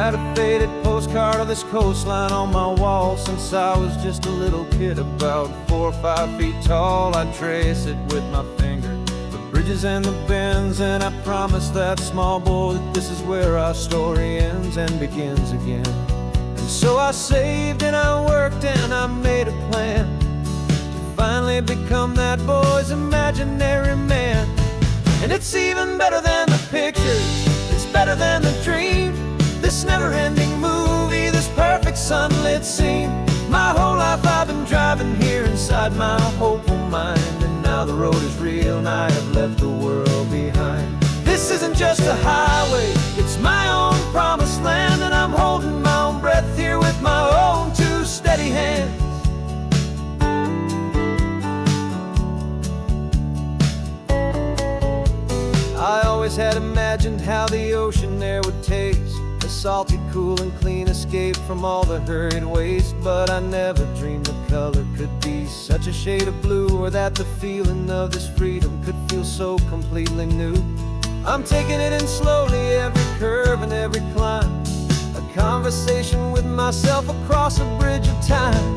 had a faded postcard of this coastline on my wall since I was just a little kid, about 4 or 5 feet tall. I'd trace it with my finger, the bridges and the bends, and I promised that small boy that this is where our story ends and begins again. And so I saved and I worked and I made a plan to finally become that boy's imaginary man. And it's even better than the pictures, it's better than the dream, this never-ending movie, this perfect sunlit scene. My whole life I've been driving here inside my hopeful mind, and now the road is real and I have left the world behind. This isn't just a highway, it's my own promised land, and I'm holding my own breath here with my own 2 steady hands. I always had imagined how the ocean air would taste, a salty, cool and clean escape from all the hurried waste. But I never dreamed the color could be such a shade of blue, or that the feeling of this freedom could feel so completely new. I'm taking it in slowly, every curve and every climb, a conversation with myself across a bridge of time.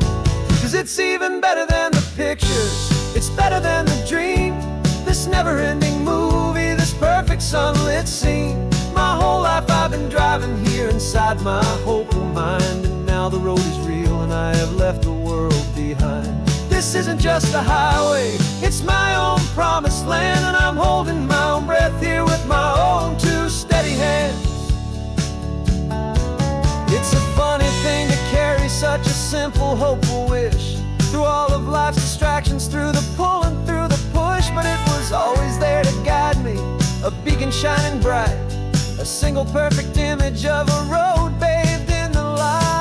'Cause it's even better than the pictures, it's better than the dream, this never-ending movie, this perfect sunlit scene. My whole life I've been driving here inside my hopeful mind, and now the road is real and I have left the world behind. This isn't just a highway, it's my own promised land, and I'm holding my own breath here with my own 2 steady hands. It's a funny thing to carry such a simple, hopeful wish through all of life's distractions, through the pull and through the push, but it was always there to guide me, a beacon shining bright, a single perfect image of a road bathed in the light.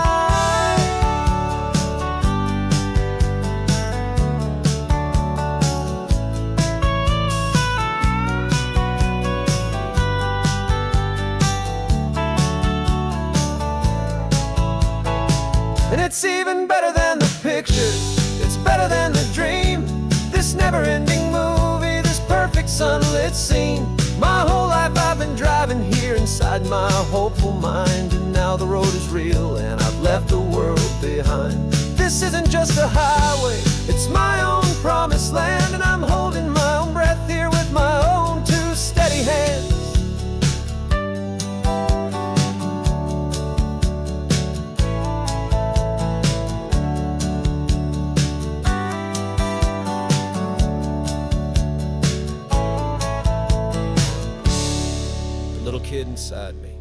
And it's even better than the pictures, it's better than the dream, this never-ending movie, this perfect sunlit scene. My whole life I've been driving here inside my hopeful mind, and now the road is real and I've left the world behind. This isn't just a highway, it's my own promised land, and I'm holding my own breath here with my own 2 steady hands. Little kid inside me.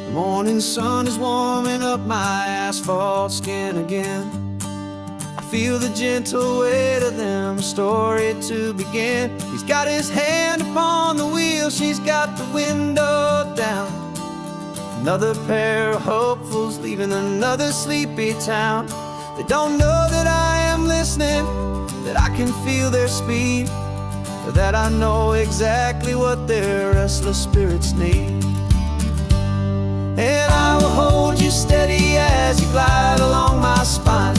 The morning sun is warming up my asphalt skin again. I feel the gentle weight of them, a story to begin. He's got his hand upon the wheel, she's got the window down. Another pair of hopefuls leaving another sleepy town. They don't know that I am listening, that I can feel their speed, or that I know exactly what their restless spirits need. And I will hold you steady as you glide along my spine.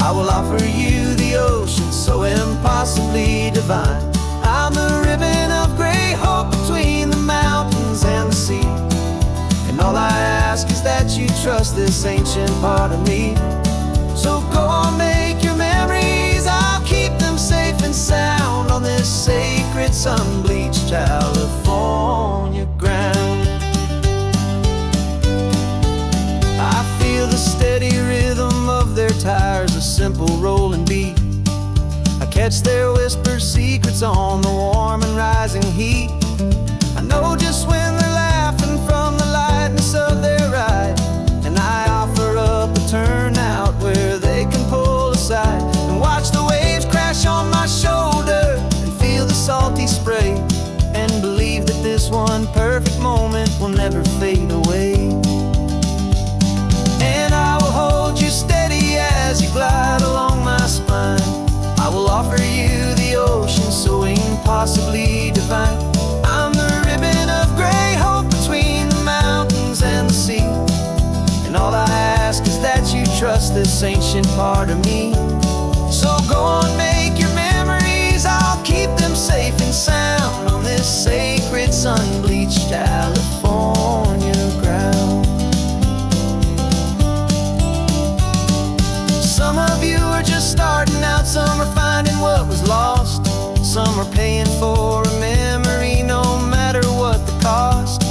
I will offer you the ocean so impossibly divine. I'm the ribbon of gray hope between the mountains and the sea. And all I ask is that you trust this ancient part of me. So go on, make your memories, I'll keep them safe and sound on this sacred sun-bleached California ground. I feel the steady rhythm of their tires, a simple rolling beat. I catch their whispered secrets on the warm and rising heat. I know just when they're laughing from the lightness of their ride, and I offer up a turnout where they can pull aside and watch the waves crash on my shoulder and feel the salty spray, and believe that this one perfect moment will never fade away. And I will hold you steady as you glide along my spine. I will offer you the ocean so impossibly divine. I'm the ribbon of gray hope between the mountains and the sea. And all I ask is that you trust this ancient part of me. So go on, make your memories, I'll keep them safe and sound on this sacred sun-bleached California ground. Some of you are just starting out, some are finding what was lost, some are paying for a memory no matter what the cost.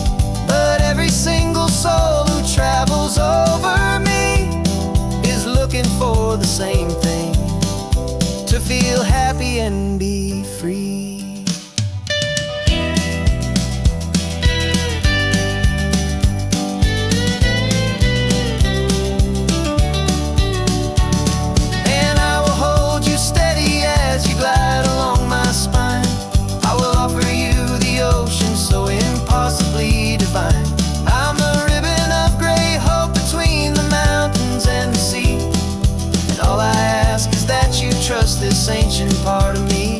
But every single soul who travels over me is looking for the same thing, to feel happy and be free. And I will hold you steady as you glide along my spine. I will offer you the ocean so impossibly divine. I'm the ribbon of gray hope between the mountains and the sea, and all I ask is that you trust this ancient part of me.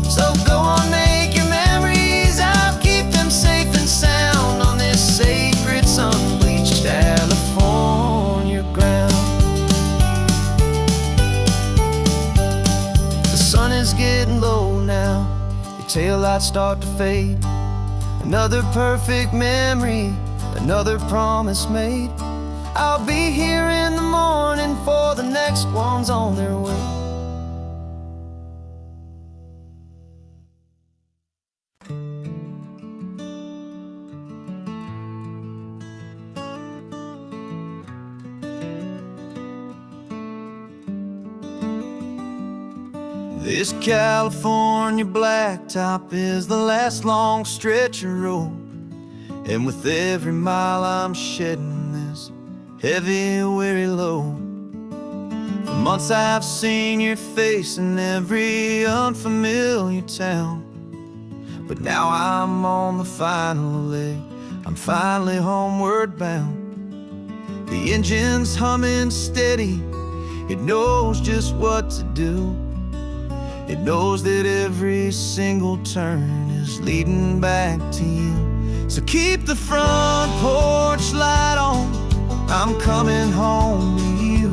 So go on, make your memories, I'll keep them safe and sound on this sacred sun-bleached California ground. The sun is getting low now, your taillights start to fade. Another perfect memory, another promise made. I'll be here in the morning for the next ones on their way. This California blacktop is the last long stretch of road, and with every mile I'm shedding this heavy, weary load. For months I've seen your face in every unfamiliar town, but now I'm on the final leg, I'm finally homeward bound. The engine's humming steady, it knows just what to do. It knows that every single turn is leading back to you. So keep the front porch light on, I'm coming home to you.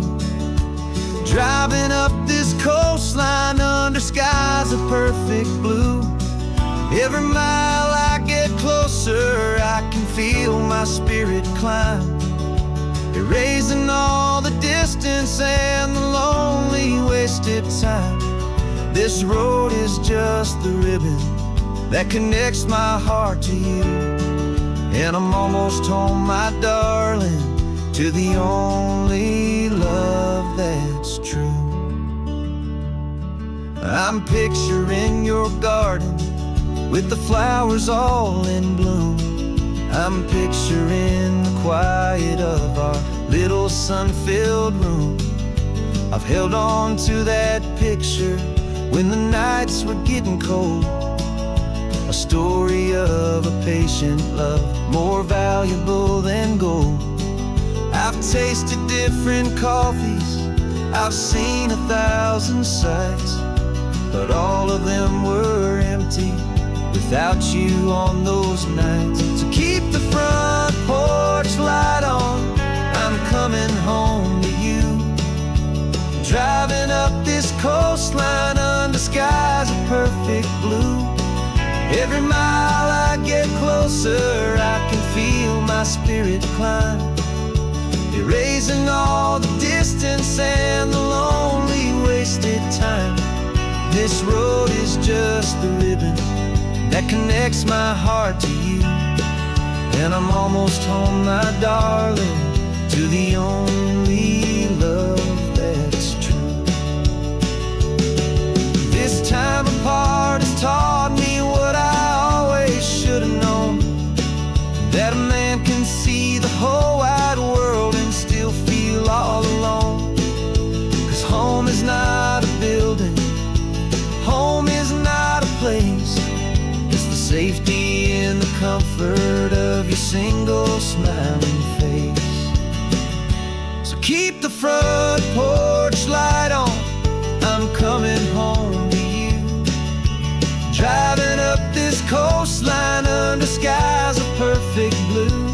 Driving up this coastline under skies of perfect blue. Every mile I get closer, I can feel my spirit climb, erasing all the distance and the lonely wasted time. This road is just the ribbon that connects my heart to you, and I'm almost home, my darling, to the only love that's true. I'm picturing your garden with the flowers all in bloom. I'm picturing the quiet of our little sun-filled room. I've held on to that picture when the nights were getting cold, a story of a patient love more valuable than gold. I've tasted different coffees, I've seen 1,000 sights, but all of them were empty without you on those nights. So keep the front porch light on, I'm coming home to you. Driving up this coastline under skies of perfect blue. Every mile I get closer, I can feel my spirit climb, erasing all the distance and the lonely wasted time. This road is just the ribbon that connects my heart to you, and I'm almost home, my darling, to the only love that's true. This time apart has taught me what I always should have known, that a man can see the whole wide world and still feel all alone. 'Cause home is not a building, home is not a place, it's the safety and the comfort of your single smiling face. So keep the front porch light on, I'm coming home to you. Driving up this coastline under skies of perfect blue.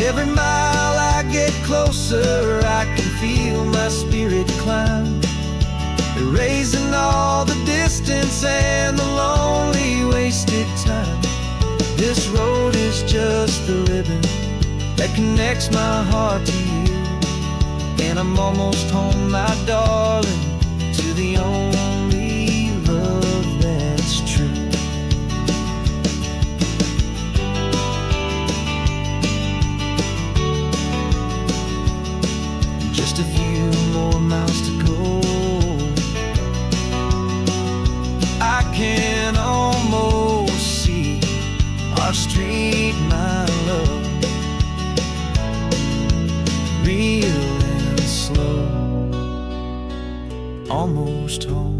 Every mile I get closer, I can feel my spirit climb, erase chance and the lonely wasted time. This road is just the ribbon that connects my heart to you. And I'm almost home, my darling, to the only love that's true. Just a few more miles to go. I can almost see our street, my love, real and slow, almost home.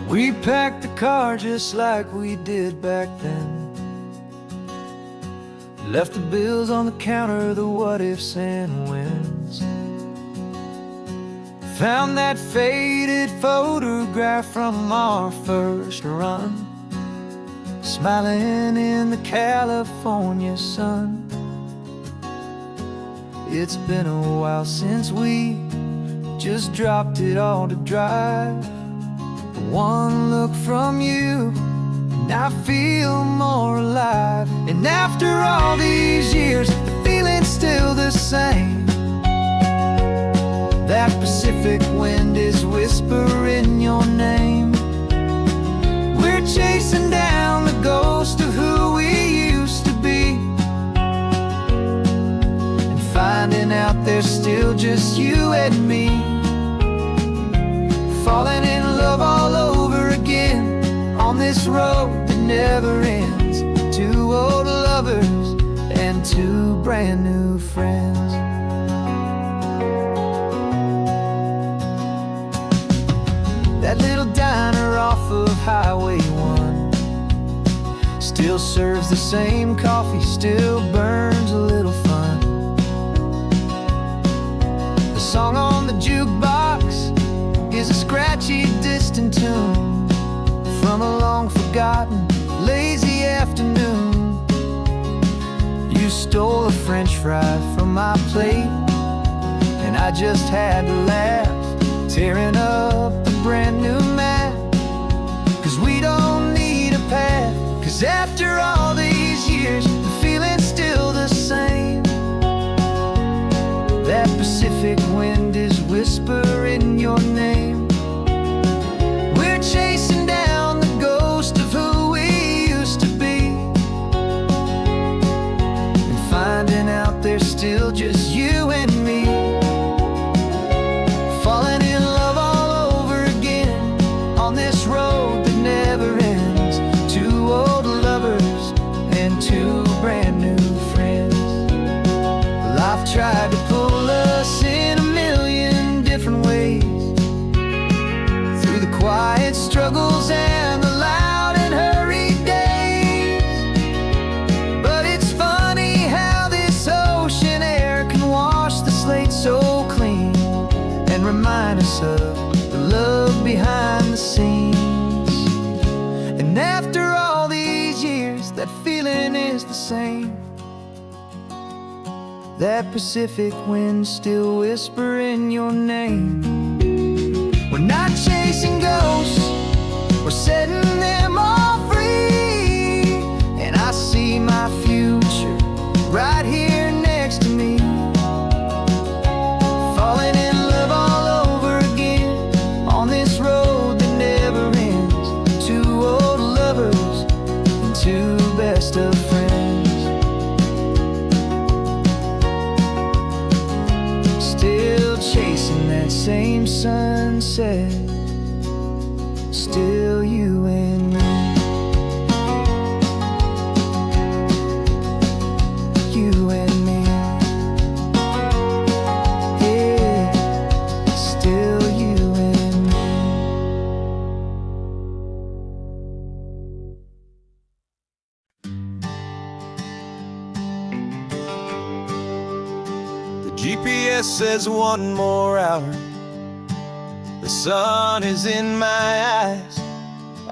We packed the car just like we did back then. Left the bills on the counter, the what ifs and whens. Found that faded photograph from our first run, smiling in the California sun. It's been a while since we just dropped it all to drive. One look from you and I feel more alive. And after all these years, the feeling's still the same. That Pacific wind is whispering your name. We're chasing down the ghost of who we used to be, and finding out there's still just you and me. Falling in love all over again on this road that never ends. Two old lovers and two brand new friends. That little diner off of Highway 1 still serves the same coffee, still burns a little fun. The song on the jukebox is a scratchy, distant tune from a long-forgotten, lazy afternoon. You stole a French fry from my plate, and I just had to laugh, tearing up the brand new map. 'Cause we don't need a path, 'cause after all these years, the feeling's still the same. That Pacific wind is whispering your name. We're chasing down the ghost of who we used to be, and finding out there's still just you and me. Falling in love all over again on this road that never ends. Two old lovers and two brand new friends. Life tried to pull us in a million different ways, through the quiet struggles and the loud and hurried days. But it's funny how this ocean air can wash the slate so clean, and remind us of the love behind the scenes. And after all these years, that feeling is the same. That Pacific wind still whispering your name. We're not chasing ghosts, we're setting them all free. And I see my future right here next to me. Falling in love all over again on this road that never ends. Two old lovers and two best of friends. Still chasing that same sunset, still you and me. You and me. Yeah, still you and me. The GPS says 1 more hour. The sun is in my eyes.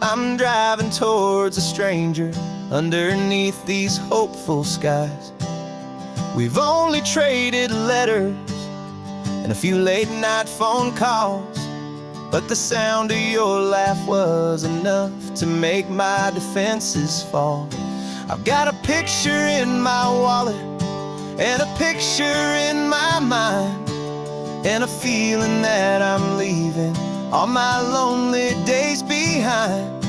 I'm driving towards a stranger underneath these hopeful skies. We've only traded letters and a few late night phone calls, but the sound of your laugh was enough to make my defenses fall. I've got a picture in my wallet and a picture in my mind, and a feeling that I'm leaving all my lonely days behind.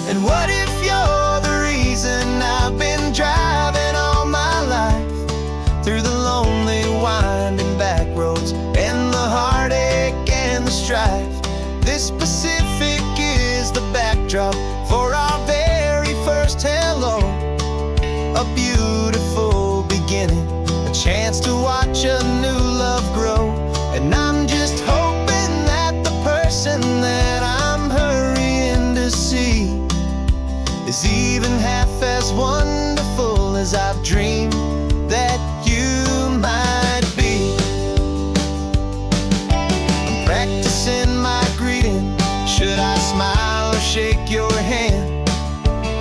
And what if you're the reason I've been driving all my life, through the lonely winding back roads and the heartache and the strife? This Pacific is the backdrop for our very first hello. A beautiful beginning, a chance to watch a new love grow. And I'm just hoping that the person that I'm hurrying to see is even half as wonderful as I've dreamed that you might be. I'm practicing my greeting. Should I smile or shake your hand?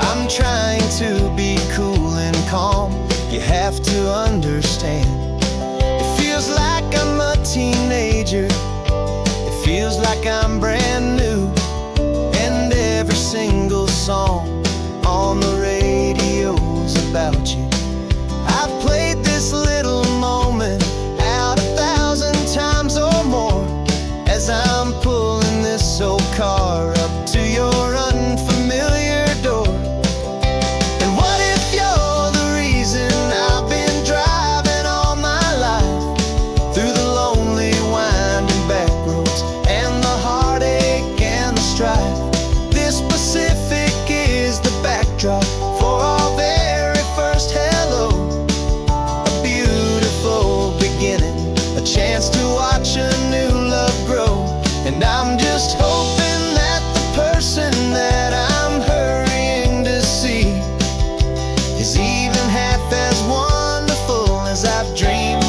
I'm trying to be cool and calm. You have to understand. It feels like I'm a teenager. It feels like I'm brand new. And every single song on the radio's about you. I've played this little moment out 1,000 times or more, as I'm pulling this old car up to your unfamiliar door. And what if you're the reason I've been driving all my life, through the lonely winding back roads and the heartache and the strife? This Pacific is the backdrop for our very first hello. A beautiful beginning, a chance to watch a new love grow. And I'm just hoping that the person that I'm hurrying to see is even half as wonderful as I've dreamed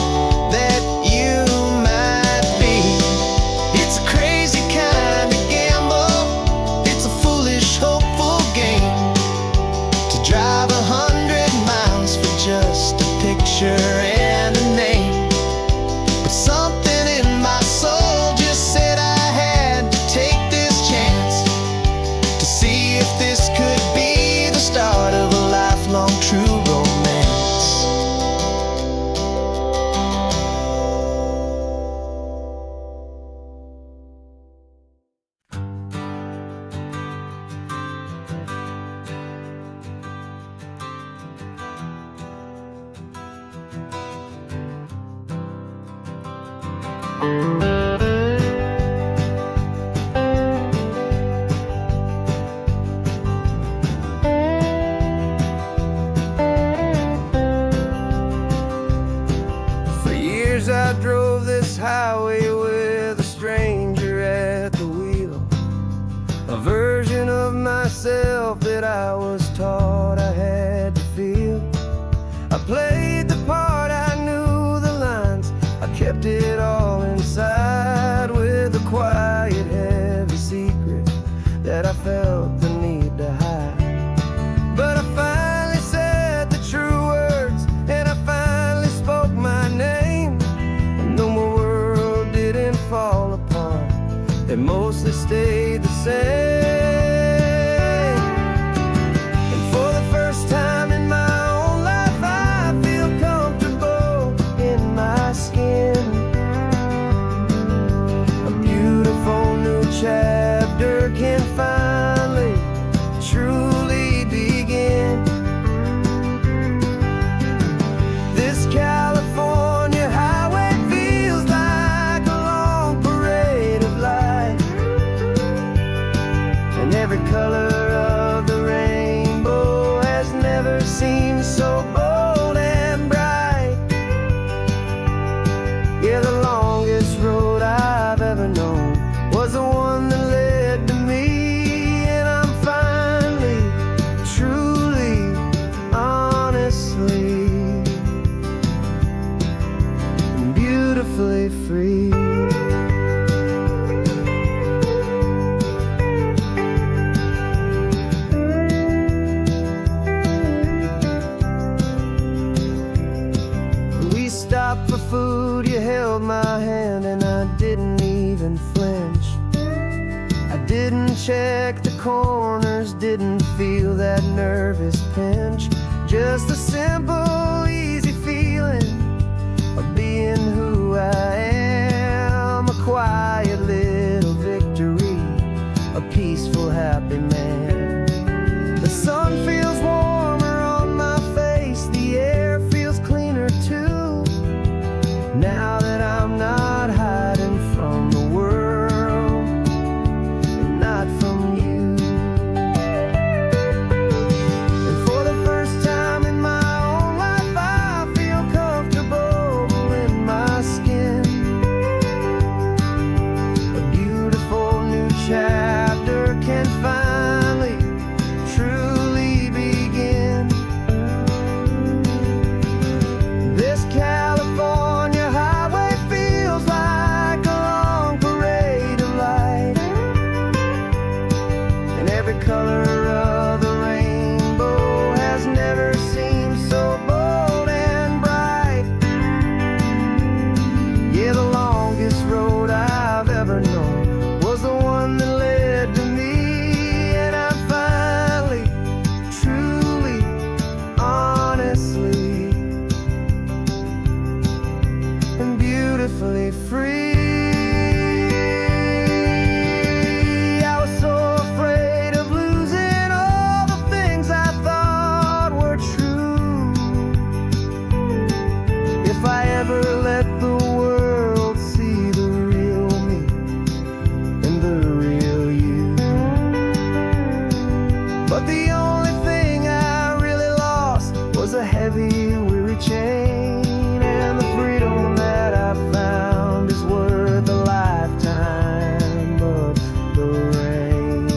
that you might be. It's a crazy kind of gamble. It's a foolish, hopeful game, to drive 100 miles for just a picture and a name. But something in my soul just said I had to take this chance, to see if this could be the start of a lifelong true romance. For years I drove this highway with a stranger at the wheel, a version of myself that I was taught I had to feel. I played the part, I knew the lines, I kept it all inside, with a quiet, heavy secret that I felt the need to hide. But I finally said the true words, and I finally spoke my name. And though my world didn't fall apart, it mostly stayed the same. And for the first time in my own life, I feel comfortable in my skin. A beautiful new chapter can finally truly begin. This California highway feels like a long parade of light, and every color of the rainbow has never seemed so bold and bright. Yeah, the longest road I've ever known was the one that led to me, and I'm finally, truly, honestly beautifully free. We stopped for food, you held my hand, and I didn't even flinch. I didn't check the corners, didn't feel that nervous pinch. Just a simple, easy feeling of being who I am. A quiet little victory, a peaceful, happy man. The sun feels warmer on my face, the air feels cleaner too. Now that I'm not hiding from the world, and not from you. And for the first time in my own life, I feel comfortable in my skin. A beautiful new chapter can finally, truly begin. This California highway feels like a long parade of light, and every color of the rainbow has never seemed so bold and bright. Yeah, the longest road I've ever known was the one that led to me, and I'm finally, truly, honestly, and beautifully free. I was so afraid of losing all the things I thought were true. If I ever let the world see the real me and the real you. But the only thing I really lost was a heavy, weary chain, and the freedom that I found is worth a lifetime of the rain.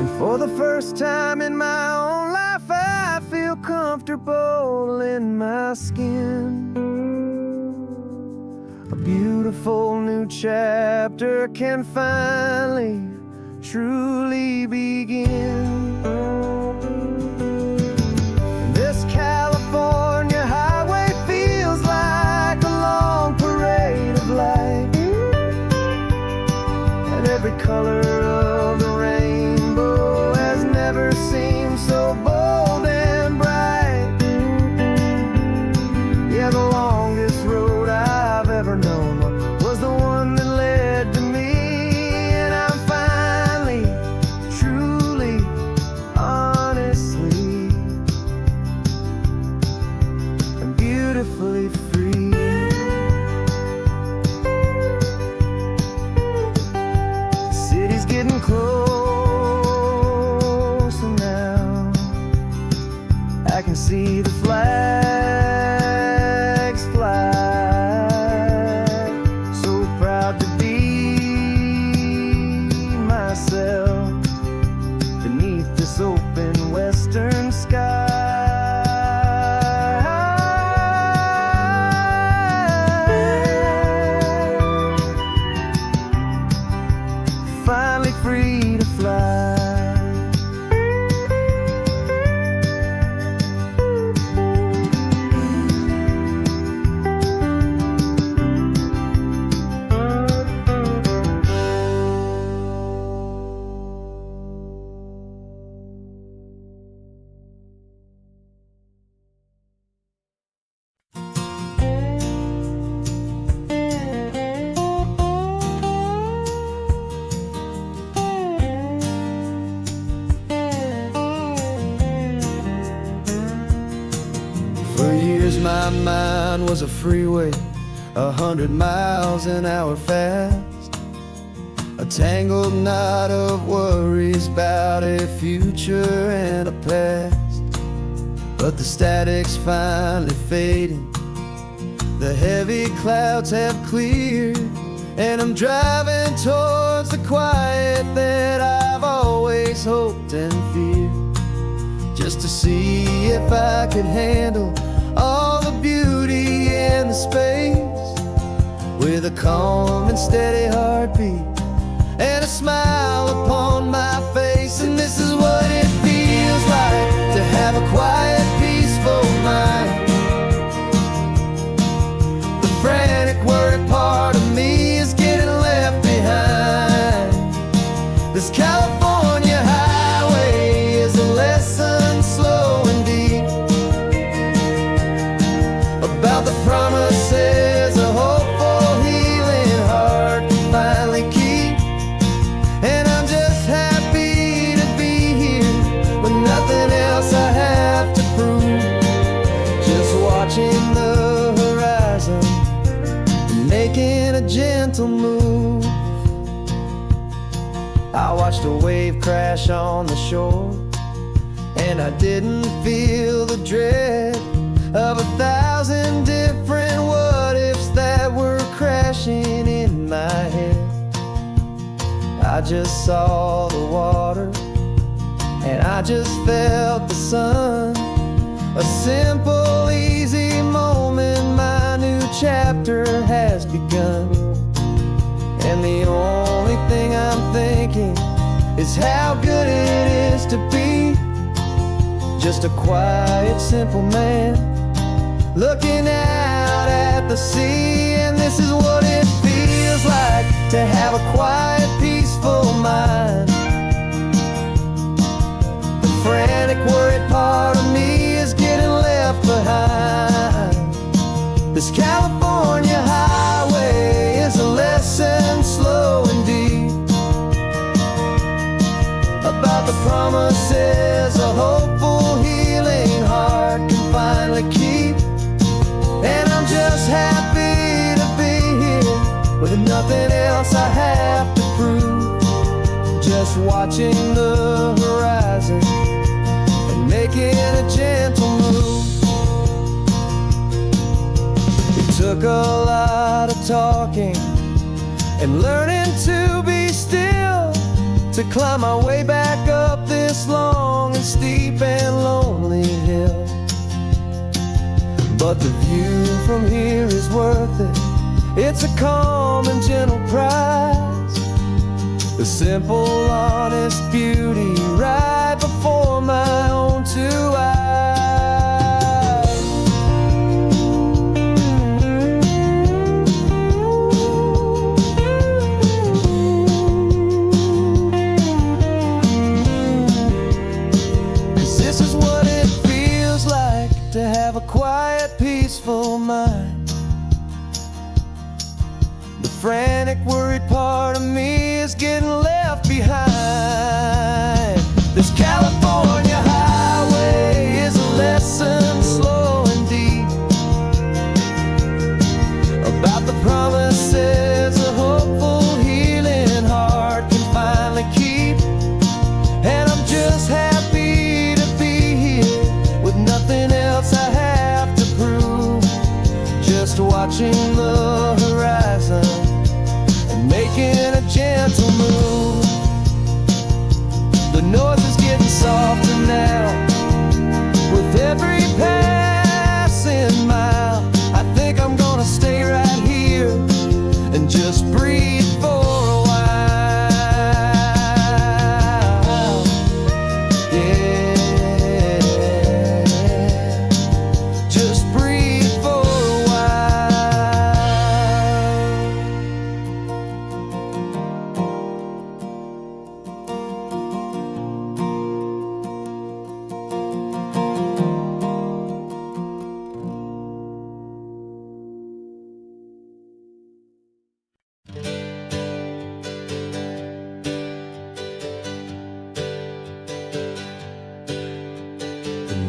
And for the first time in my own life, I feel comfortable in my skin. A beautiful new chapter can finally, truly begin. This California highway feels like a long parade of light, and every color of the rainbow has never seemed so bold and bright. Yeah, the longest road I've ever known was the one that led to me, and I'm finally, truly, honestly, and beautifully free. The city's getting closer now. I can see the flags fly. So proud to be myself beneath this open western sky. Finally free to fly. For years my mind was a freeway, 100 miles an hour fast. A tangled knot of worries about a future and a past. But the static's finally fading, the heavy clouds have cleared, and I'm driving towards the quiet that I've always hoped and feared, just to see if I could handle all the beauty a calm and steady heartbeat and a smile upon my face. And this is what it feels like to have a quiet, peaceful mind. The frantic, worried part of me is getting left behind. This California highway is a lesson slow and deep about the promises a hopeful, healing heart can finally keep. And I'm just happy to be here with nothing else I have to prove. Just watching the horizon, making a gentle move. I watched a wave crash on the shore, and I didn't feel the dread of 1,000 different what-ifs that were crashing in my head. I just saw the water, and I just felt the sun. A simple, easy moment, my new chapter has begun. And the only thing I'm thinking is how good it is to be just a quiet, simple man looking out at the sea. And this is what it feels like to have a quiet, peaceful mind. The frantic, worried part of me is getting left behind. This California highway is a lesson slow and deep about the promises a hopeful, healing heart can finally keep. And I'm just happy to be here with nothing else I have to prove. Just watching the horizon and making a gentle move. It took a lot of talking and learning to be still to climb my way back up this long and steep and lonely hill. But the view from here is worth it. It's a calm and gentle prize. The simple, honest beauty right before my own two eyes. To have a quiet, peaceful mind. The frantic, worried part of me is getting left behind. This California highway is a lesson slow and deep about the promises a hopeful, healing heart can finally keep. And I'm just happy to be here with nothing else I have to prove. Just watching the horizon and making a gentle move. The noise is getting softer now with every passing mile. I think I'm gonna stay right here and just breathe for a while. Yeah, just breathe for a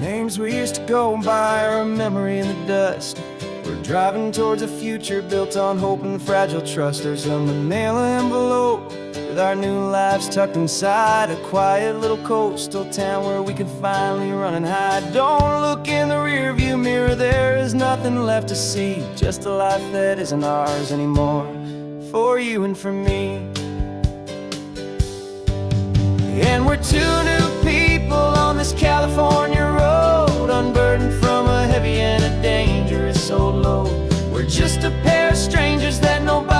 names we used to go by are a memory in the dust. We're driving towards a future built on hope and fragile trust. There's a manila envelope with our new lives tucked inside, a quiet little coastal town where we could finally run and hide. Don't look in the rearview mirror, there is nothing left to see, just a life that isn't ours anymore, for you and for me. And we're two new people on this California road, unburdened from a heavy and a dangerous old load. We're just a pair of strangers that nobody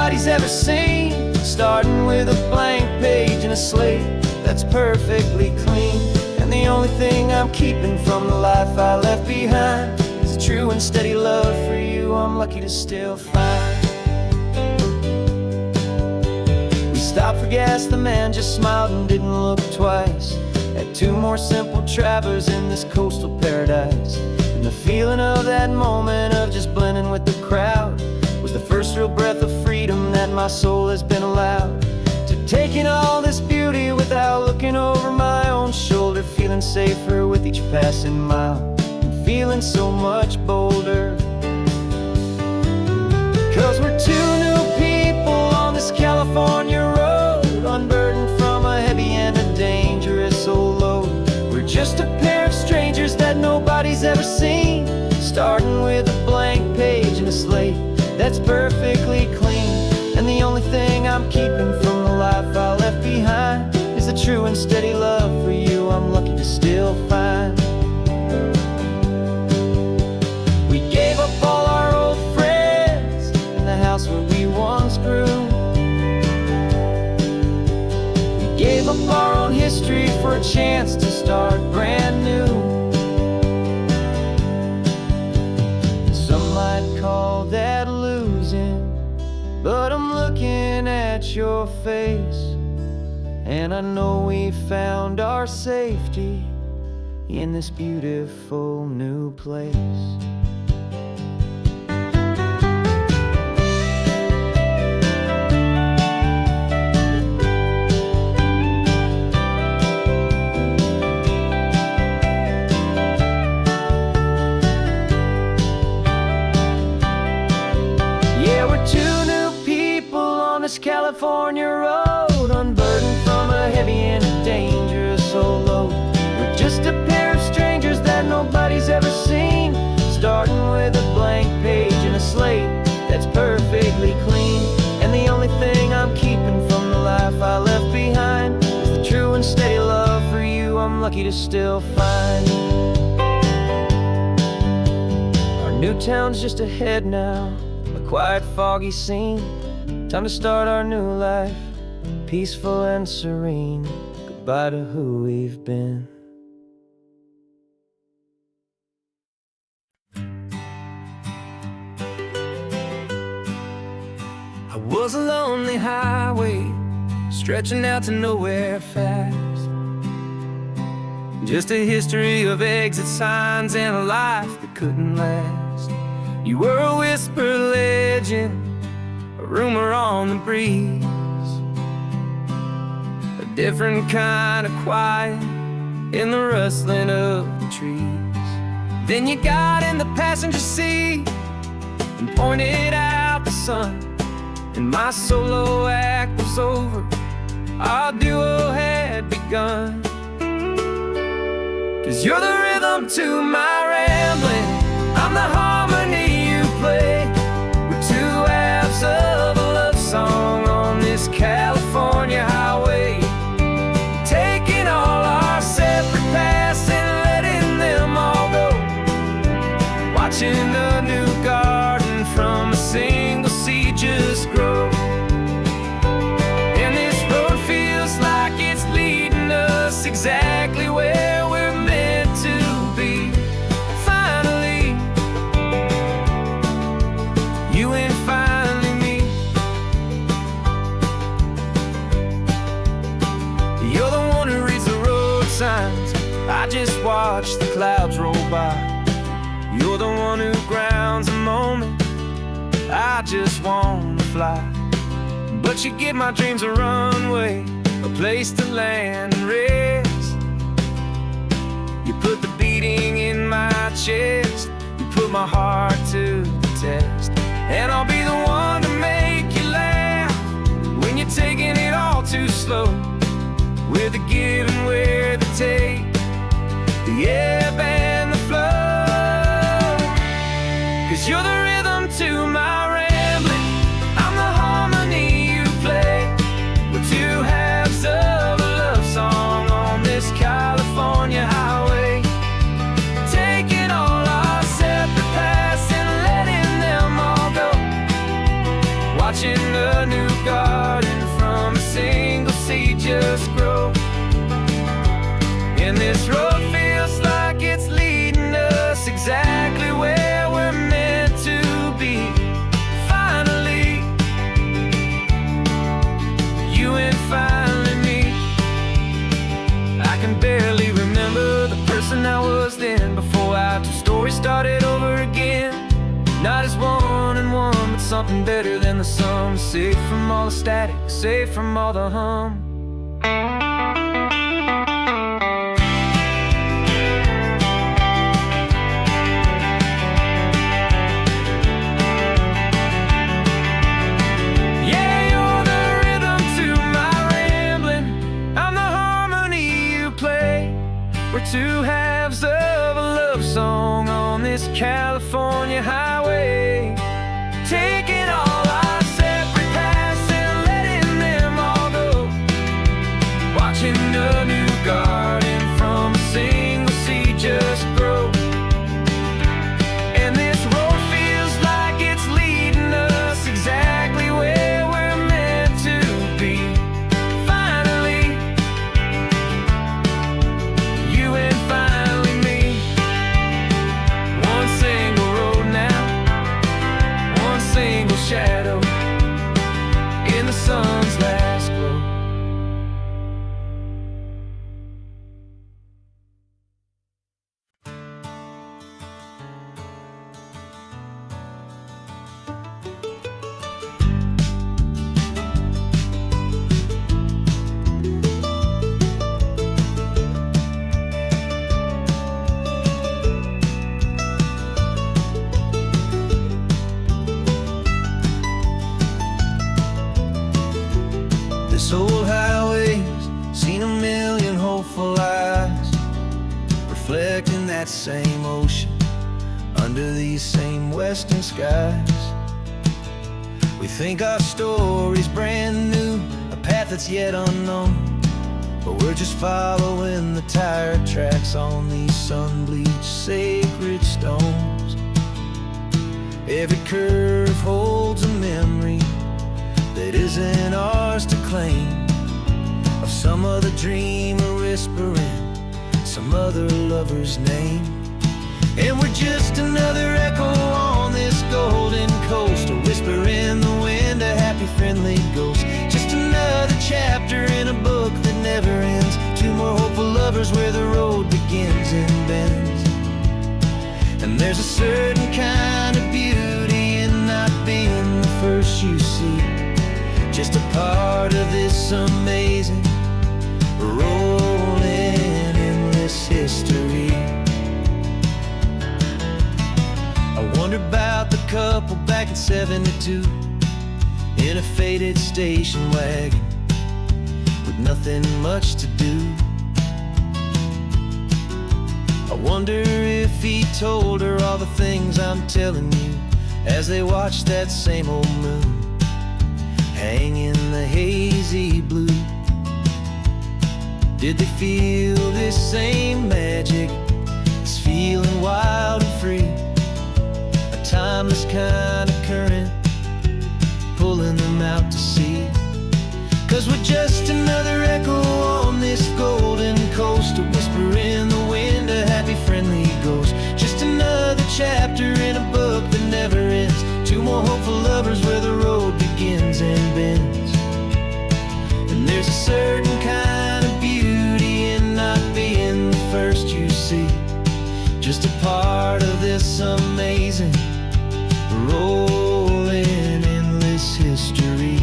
seen, starting with a blank page and a slate that's perfectly clean. And the only thing I'm keeping from the life I left behind is a true and steady love for you I'm lucky to still find. We stopped for gas, the man just smiled and didn't look twice. Had two more simple travelers in this coastal paradise. And the feeling of that moment of just blending with the crowd was the first real breath of freedom that my soul has been allowed to take in all this beauty without looking over my own shoulder, feeling safer with each passing mile and feeling so much bolder. 'Cause we're two new people on this California road, unburdened from a heavy and a dangerous old load. We're just a pair of strangers that nobody's ever seen, starting with a blank page and a slate that's perfectly clean. And the only thing I'm keeping from the life I left behind is a true and steady love for you I'm lucky to still find. We gave up all our old friends in the house where we once grew. We gave up our own history for a chance to start brand new. Some might call that losing, but I'm looking at your face, and I know we found our safety in this beautiful new place. Yeah, we're two new people on this California road, unburdened from a heavy and a dangerous old load. We're just a pair of strangers that nobody's ever seen, starting with a blank page and a slate that's perfectly clean. And the only thing I'm keeping from the life I left behind is the true and steady love for you I'm lucky to still find. Our new town's just ahead now, a quiet, foggy scene. Time to start our new life, peaceful and serene. Goodbye to who we've been. I was a lonely highway, stretching out to nowhere fast. Just a history of exit signs and a life that couldn't last. You were a whisper legend, a rumor on the breeze, a different kind of quiet in the rustling of the trees. Then you got in the passenger seat and pointed out the sun, and my solo act was over, our duo had begun. 'Cause you're the rhythm to my rambling, I'm the harmony you play. We're two halves of a love song on this California highway, taking all our separate paths and letting them all go, watching a new garden from a single seed just grow. And this road feels like it's leading us exactly where we're meant to be. Finally, you and finally me. You're the one who reads the road signs, I just watch the clouds roll by. You're the one who grounds a moment, I just wanna fly. But you give my dreams a runway, a place to land and rest. You put the beating in my chest, you put my heart to the test. And I'll be the one to make you laugh when you're taking it all too slow. We're the give and we're the take, the ebb and the flow. 'Cause you're the rhythm to my rambling, I'm the harmony you play. We're two halves of a love song on this California highway, taking all our separate paths and letting them one and one, but something better than the sum. Safe from all the static, safe from all the hum. We're two halves of a love song on this California highway, taking all our separate paths and letting them all go, watching a new garden from a single seed just grow. And this road feels like it's leading us exactly where we're meant to be. Finally, you and finally me. One single road now, one single shadow in the sun's last glow. This old highway's seen a million hopeful eyes, reflecting that same ocean under these same western skies. We think our story's brand new, a path that's yet unknown, but we're just following the tire tracks on these sun-bleached sacred stones. Every curve holds a memory that isn't ours to claim, of some other dreamer whispering some other lover's name. And we're just another echo on this golden coast, a whisper in the wind, a happy friendly ghost. Just another chapter in a book that never ends, two more hopeful lovers where the road begins and bends. And there's a certain kind of beauty in not being the first you see, just a part of this amazing, rolling, endless history. I wonder about the couple back in '72 in a faded station wagon with nothing much to do. I wonder if he told her all the things I'm telling you as they watched that same old moon hang in the hazy blue. Did they feel this same magic, this feeling wild and free, a timeless kind of current pulling them out to sea? 'Cause we're just another echo on this golden coast, a whisper in the wind, a happy friendly ghost. Just another chapter in a book that never ends, two more hopeful lovers where the road begins and bends. And there's a certain kind of beauty in not being the first you see, just a part of this amazing, rolling, endless history.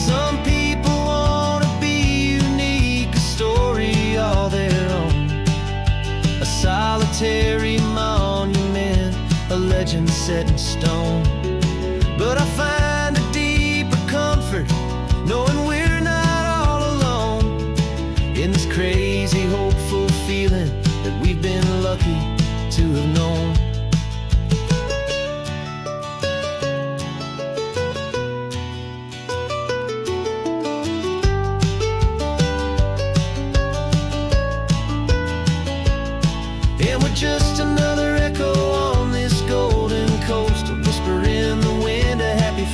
Some people want to be unique, a story all their own, a solitary monument, a legend set in stone. But I find a deeper comfort knowing we're not all alone in this crazy, hopeful feeling that we've been lucky to have known. And we're just another echo on this golden coast, a whisper in the wind, a happy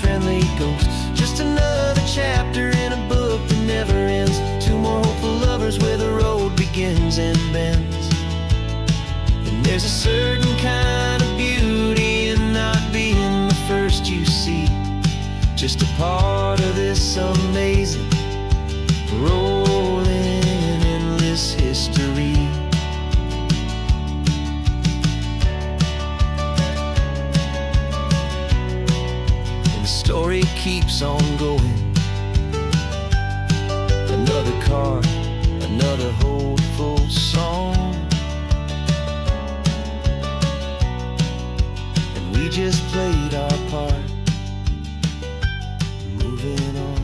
keeps on going. Another card, another hopeful song, and we just played our part, moving on.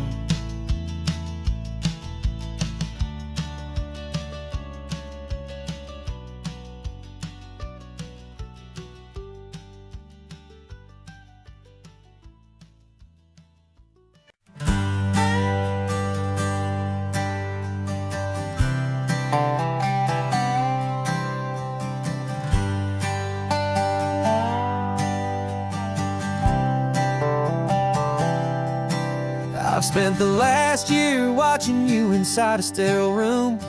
I've spent the last year watching you inside a sterile room,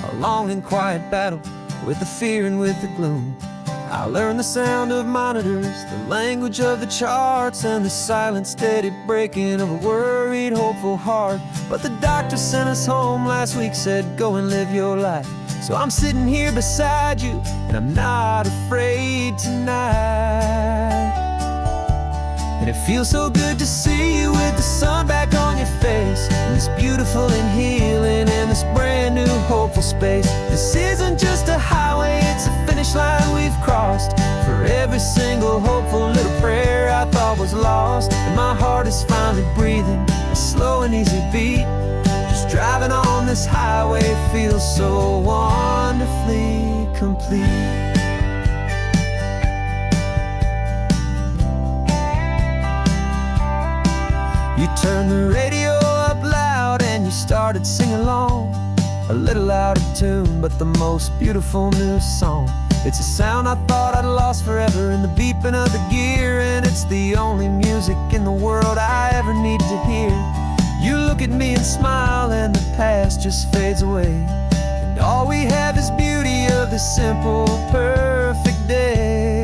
a long and quiet battle with the fear and with the gloom. I learned the sound of monitors, the language of the charts, and the silent steady breaking of a worried, hopeful heart. But the doctor sent us home last week, said go and live your life. So I'm sitting here beside you, and I'm not afraid tonight. And it feels so good to see you with the sun back on your face, and this beautiful and healing in this brand new hopeful space. This isn't just a highway, it's a finish line we've crossed. For every single hopeful little prayer I thought was lost, and my heart is finally breathing a slow and easy beat. Just driving on this highway feels so wonderfully complete. You turned the radio up loud and you started singing along, a little out of tune, but the most beautiful new song. It's a sound I thought I'd lost forever in the beeping of the gear, and it's the only music in the world I ever need to hear. You look at me and smile, and the past just fades away, and all we have is beauty of this simple, perfect day.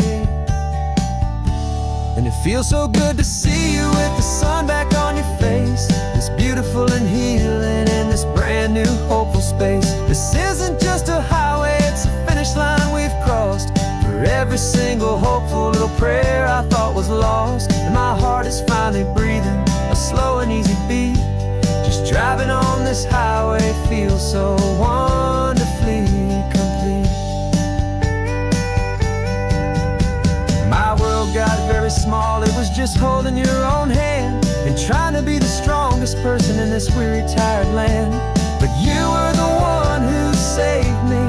And it feels so good to see you with the sun back on your face, this beautiful and healing in this brand new hopeful space. This isn't just a highway, it's a finish line we've crossed. For every single hopeful little prayer I thought was lost, and my heart is finally breathing a slow and easy beat. Just driving on this highway feels so wonderfully complete. My world got very small, it was just holding your own hand and trying to be the strongest person in this weary, tired land. But you were the one who saved me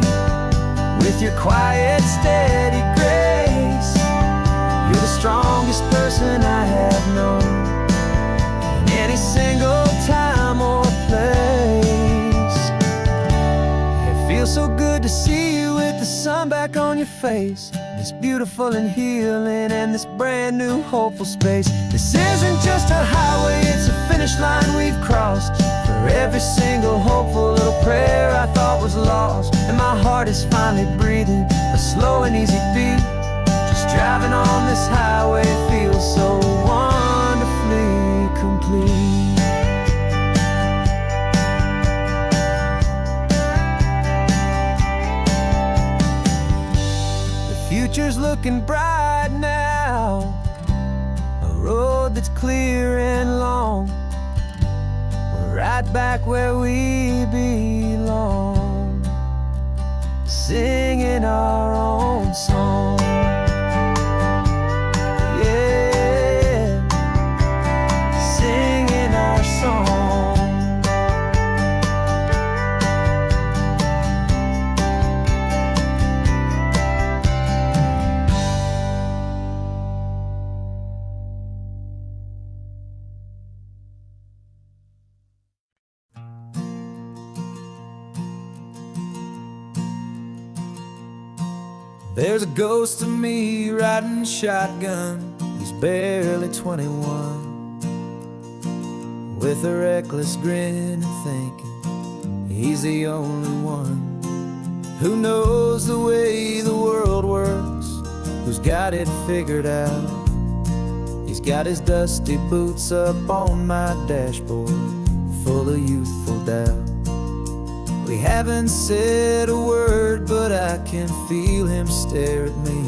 with your quiet, steady grace. You're the strongest person I have known in any single time or place. It feels so good to see you with the sun back on your face, this beautiful and healing and this brand new hopeful space. This isn't just a highway, it's a finish line we've crossed. For every single hopeful little prayer I thought was lost, and my heart is finally breathing a slow and easy beat. Just driving on this highway feels so wonderfully complete. Future's looking bright now, a road that's clear and long. We're right back where we belong, singing our own song. Yeah, singing our song. There's a ghost of me riding shotgun. He's barely 21, with a reckless grin and thinking he's the only one who knows the way the world works, who's got it figured out. He's got his dusty boots up on my dashboard, full of youthful doubt. We haven't said a word, but I can feel him stare at me,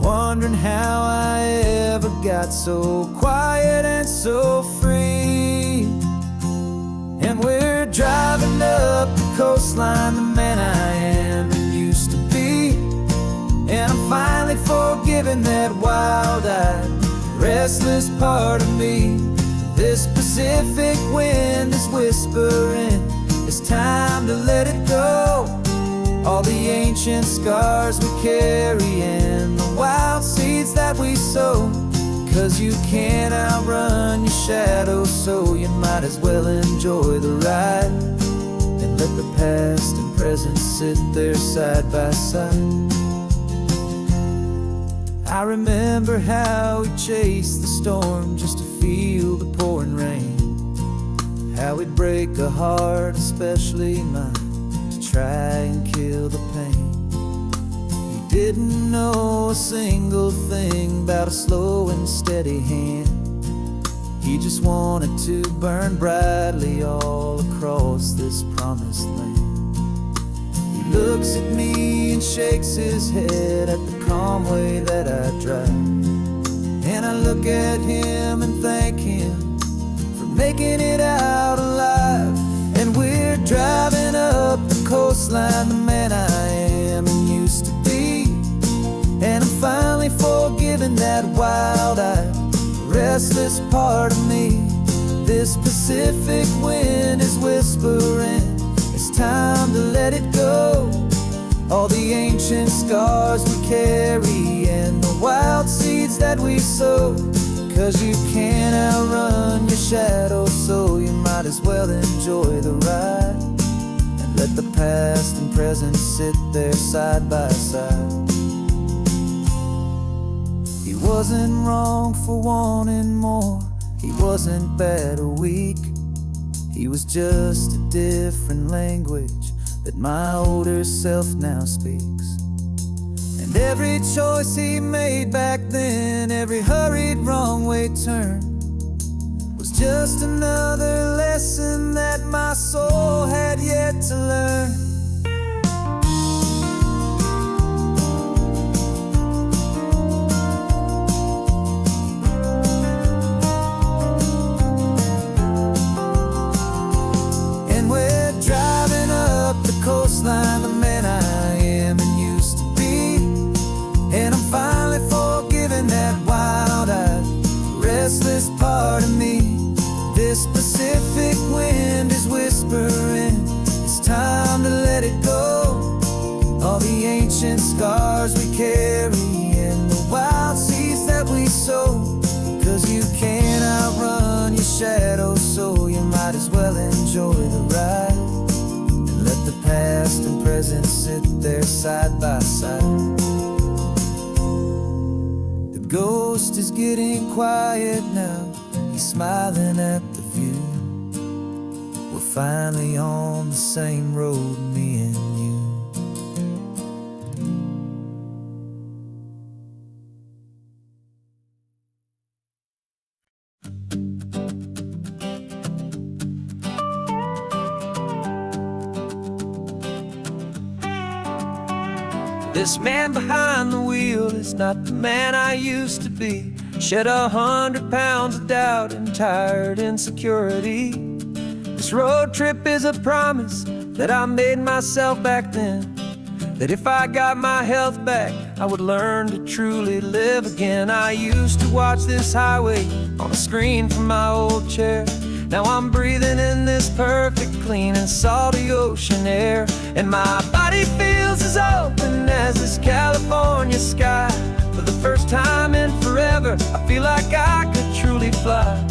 wondering how I ever got so quiet and so free. And we're driving up the coastline, the man I am and used to be. And I'm finally forgiving that wild-eyed, restless part of me. This Pacific wind is whispering, it's time to let it go. All the ancient scars we carry and the wild seeds that we sow. 'Cause you can't outrun your shadow, so you might as well enjoy the ride. And let the past and present sit there side by side. I remember how we chased the storm just to feel the pouring rain. How we'd break a heart, especially mine, to try and kill the pain. He didn't know a single thing about a slow and steady hand. He just wanted to burn brightly all across this promised land. He looks at me and shakes his head at the calm way that I drive. And I look at him and thank him for making it out alive. And we're driving up the coastline, the man I am and used to be. And I'm finally forgiving that wild-eyed, restless part of me. This Pacific wind is whispering, it's time to let it go. All the ancient scars we carry and the wild seeds that we sow. 'Cause you can't outrun your shadow, so you might as well enjoy the ride. And let the past and present sit there side by side. He wasn't wrong for wanting more, he wasn't bad or weak. He was just a different language that my older self now speaks. And every choice he made back then, every hurried wrong way turn, was just another lesson that my soul had yet to learn. Coastline, the man I am and used to be. And I'm finally forgiving that wild-eyed, restless part of me. This Pacific wind is whispering, it's time to let it go. All the ancient scars we carry and the wild seeds that we sow. 'Cause you can't outrun your shadow, so you might as well enjoy the ride. Let the past and present sit there side by side. The ghost is getting quiet now, he's smiling at the view. We're finally on the same road, me and you. This man behind the wheel is not the man I used to be. Shed 100 pounds of doubt and tired insecurity. This road trip is a promise that I made myself back then, that if I got my health back, I would learn to truly live again. I used to watch this highway on a screen from my old chair. Now I'm breathing in this perfect, clean and salty ocean air. And my body feels as open as this California sky. For the first time in forever, I feel like I could truly fly.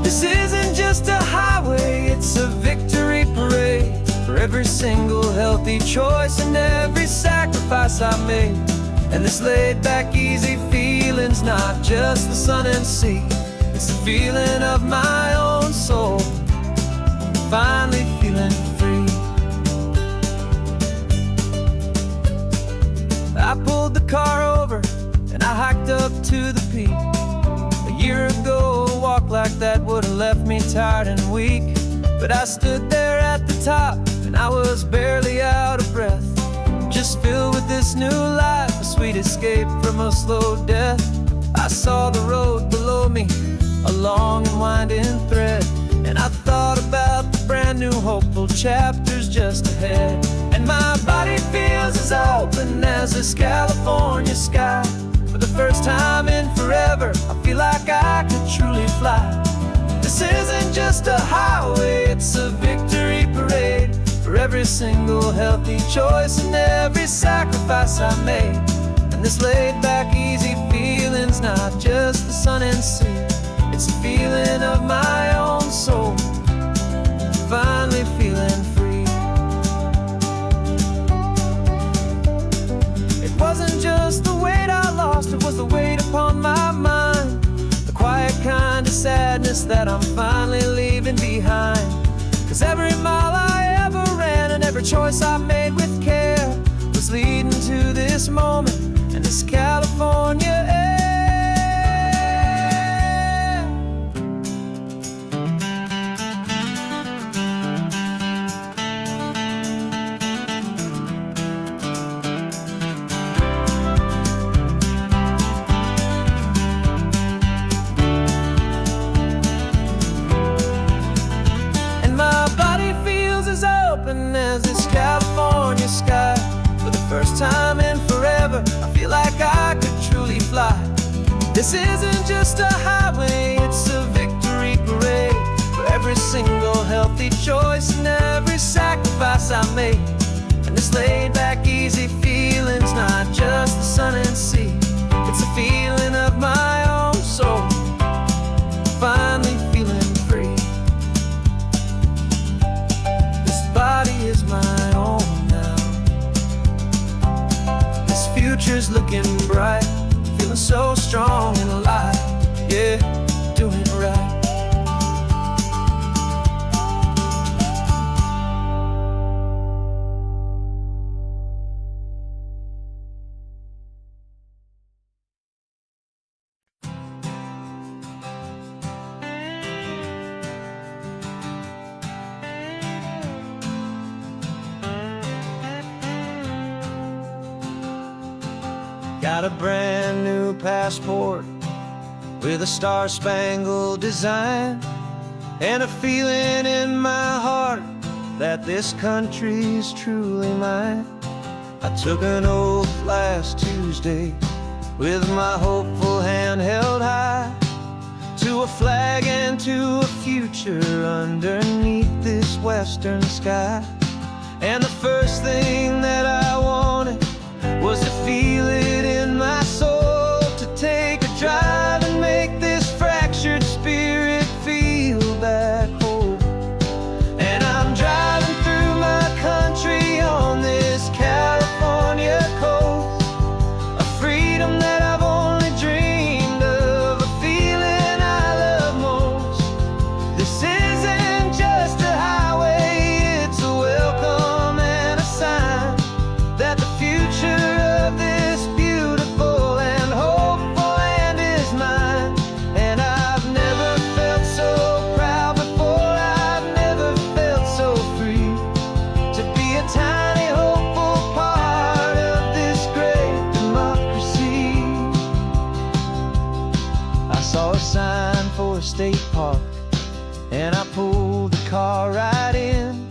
This isn't just a highway, it's a victory parade. For every single healthy choice and every sacrifice I made. And this laid back, easy feeling's not just the sun and sea. It's the feeling of my own soul, finally feeling free. I pulled the car over and I hiked up to the peak. A year ago, a walk like that would have left me tired and weak. But I stood there at the top and I was barely out of breath, just filled with this new life, a sweet escape from a slow death. I saw the road below me, a long and winding thread, and I thought about the brand new hopeful chapters just ahead. And my body feels as open as this California sky. For the first time in forever, I feel like I could truly fly. This isn't just a highway, it's a victory parade for every single healthy choice and every sacrifice I made. And this laid back, easy feeling's not just the sun and sea, it's a feeling of my own soul, finally feeling free. It wasn't just the weight I lost, it was the weight upon my mind, the quiet kind of sadness that I'm finally leaving behind. 'Cause every mile I ever ran and every choice I made with care was leading to this moment and this California air. As this California sky, for the first time in forever, I feel like I could truly fly. This isn't just a highway, it's a victory parade for every single healthy choice and every sacrifice I made. And this laid back, easy feeling's not just the sun and sea, it's a feeling of my own soul, finally feeling free. Body is my own now. This future's looking bright, feeling so strong and alive. Yeah, doing it right. Got a brand new passport with a star-spangled design, and a feeling in my heart that this country's truly mine. I took an oath last Tuesday with my hopeful hand held high, to a flag and to a future underneath this western sky. And the first thing that I wanted was to feel it in my soul, to take a drive and make this fractured spirit feel back home. And I'm driving through my country on this California coast, a freedom that I've only dreamed of, a feeling I love most. This isn't just a highway, it's a welcome and a sign that the future of this beautiful and hopeful land is mine. And I've never felt so proud before, I've never felt so free, to be a tiny hopeful part of this great democracy. I saw a sign for a state park, and I pulled the car right in,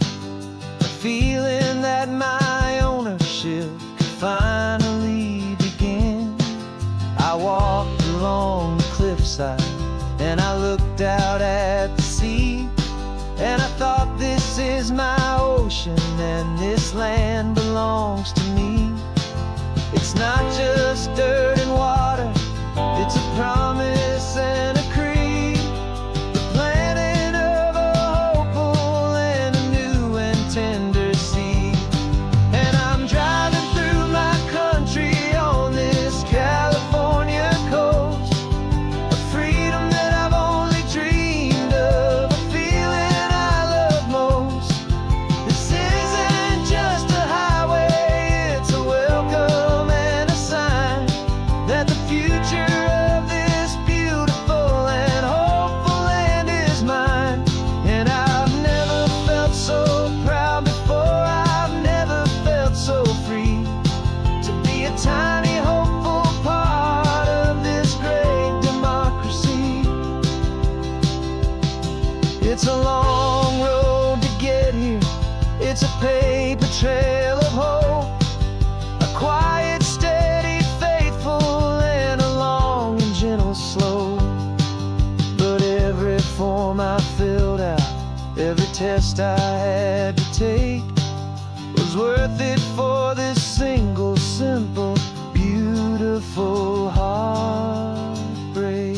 a feeling that my ownership could finally begin. I walked along the cliffside and I looked out at the sea, and I thought, this is my ocean and this land belongs to me. It's not just dirt and water, it's a promise and a creed, the planting of a hopeful and a new and tender seed. And I'm driving through my country on this California coast, a freedom that I've only dreamed of, a feeling I love most. This isn't just a highway, it's a welcome and a sign that the future of this beautiful and hopeful land is mine. And I've never felt so proud before, I've never felt so free, to be a tiny hopeful part of this great Every test I had to take was worth it for this single, simple, beautiful heartbreak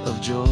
of joy.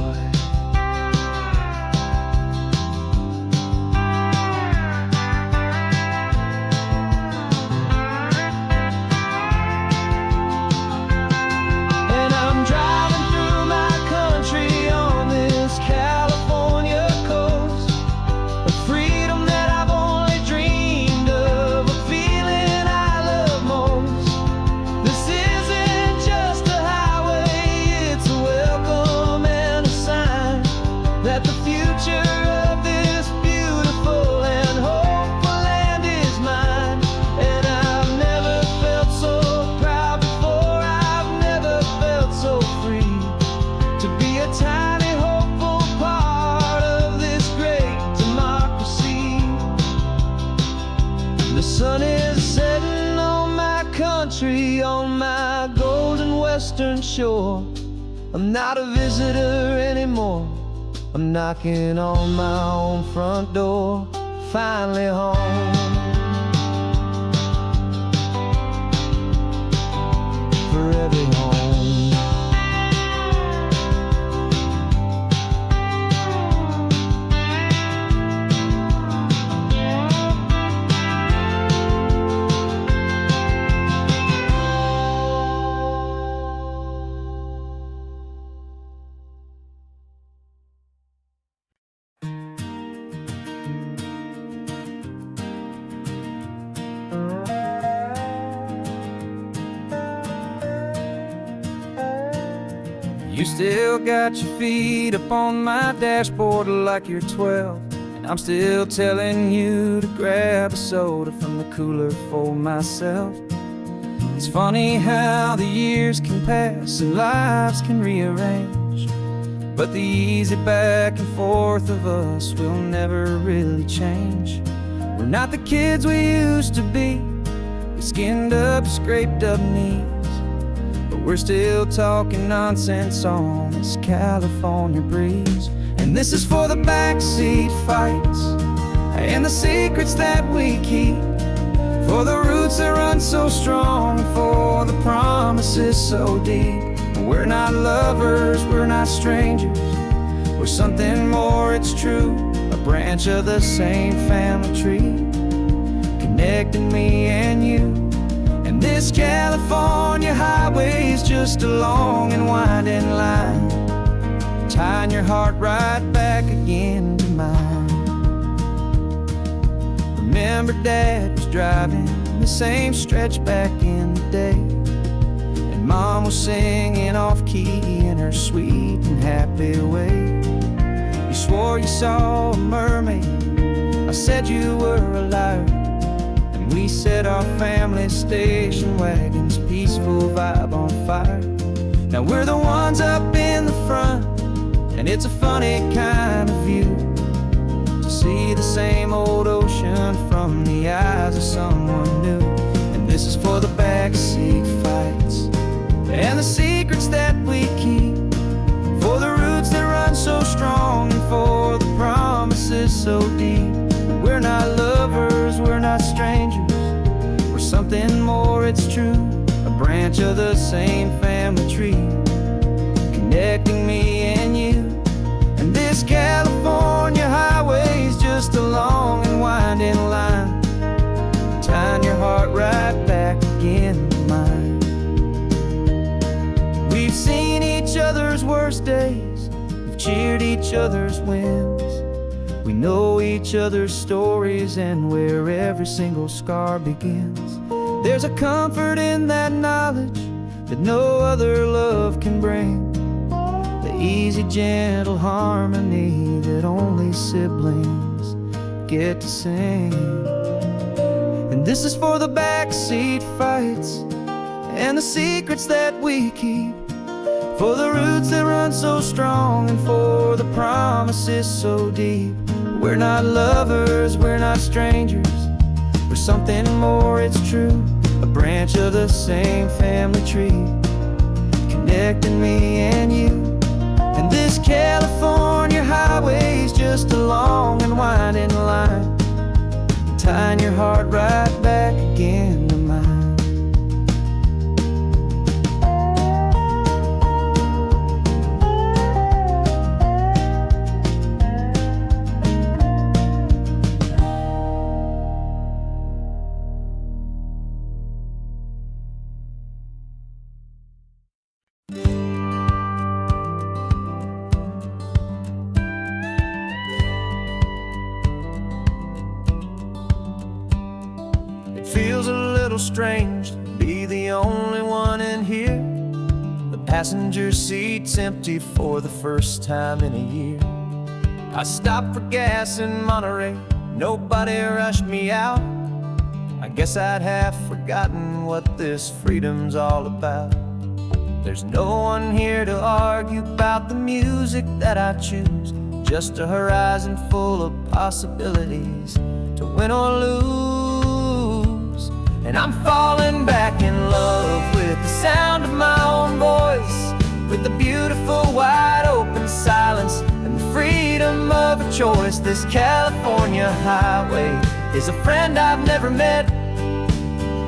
On my golden western shore, I'm not a visitor anymore. I'm knocking on my own front door, finally home. Forever home. You still got your feet up on my dashboard like you're 12, and I'm still telling you to grab a soda from the cooler for myself. It's funny how the years can pass and lives can rearrange, but the easy back and forth of us will never really change. We're not the kids we used to be, with skinned up, scraped up knees, but we're still talking nonsense on this California breeze. And this is for the backseat fights and the secrets that we keep, for the roots that run so strong, for the promises so deep. We're not lovers, we're not strangers, we're something more, it's true, a branch of the same family tree, connecting me and you. And this California highway is just a long and winding line, tying your heart right back again to mine. Remember Dad was driving the same stretch back in the day, and Mom was singing off-key in her sweet and happy way. You swore you saw a mermaid, I said you were a liar, and we set our family station wagon's peaceful vibe on fire. Now we're the ones up in the front, and it's a funny kind of view to see the same old ocean from the eyes of someone new. And this is for the backseat fights and the secrets that we keep, for the roots that run so strong, and for the promises so deep. We're not lovers, we're not strangers, we're something more, it's true, a branch of the same family tree, connecting me and you. And this California highway is just a long and winding line, tying your heart right back again to mine. We've seen each other's worst days, we've cheered each other's wins, we know each other's stories and where every single scar begins. There's a comfort in that knowledge that no other love can bring, the easy, gentle harmony that only siblings get to sing. And this is for the backseat fights and the secrets that we keep, for the roots that run so strong, and for the promises so deep. We're not lovers, we're not strangers, we're something more, it's true, a branch of the same family tree, connecting me and you. And this California highway tying your heart right back again to mine. It feels a little strange to be the only one in here. The passenger seat's empty for the first time in a year. I stopped for gas in Monterey, nobody rushed me out. I guess I'd half forgotten what this freedom's all about. There's no one here to argue about the music that I choose, just a horizon full of possibilities to win or lose. And I'm falling back in love with the sound of my own voice, with the beautiful wide open silence and the freedom of a choice. This California highway is a friend I've never met,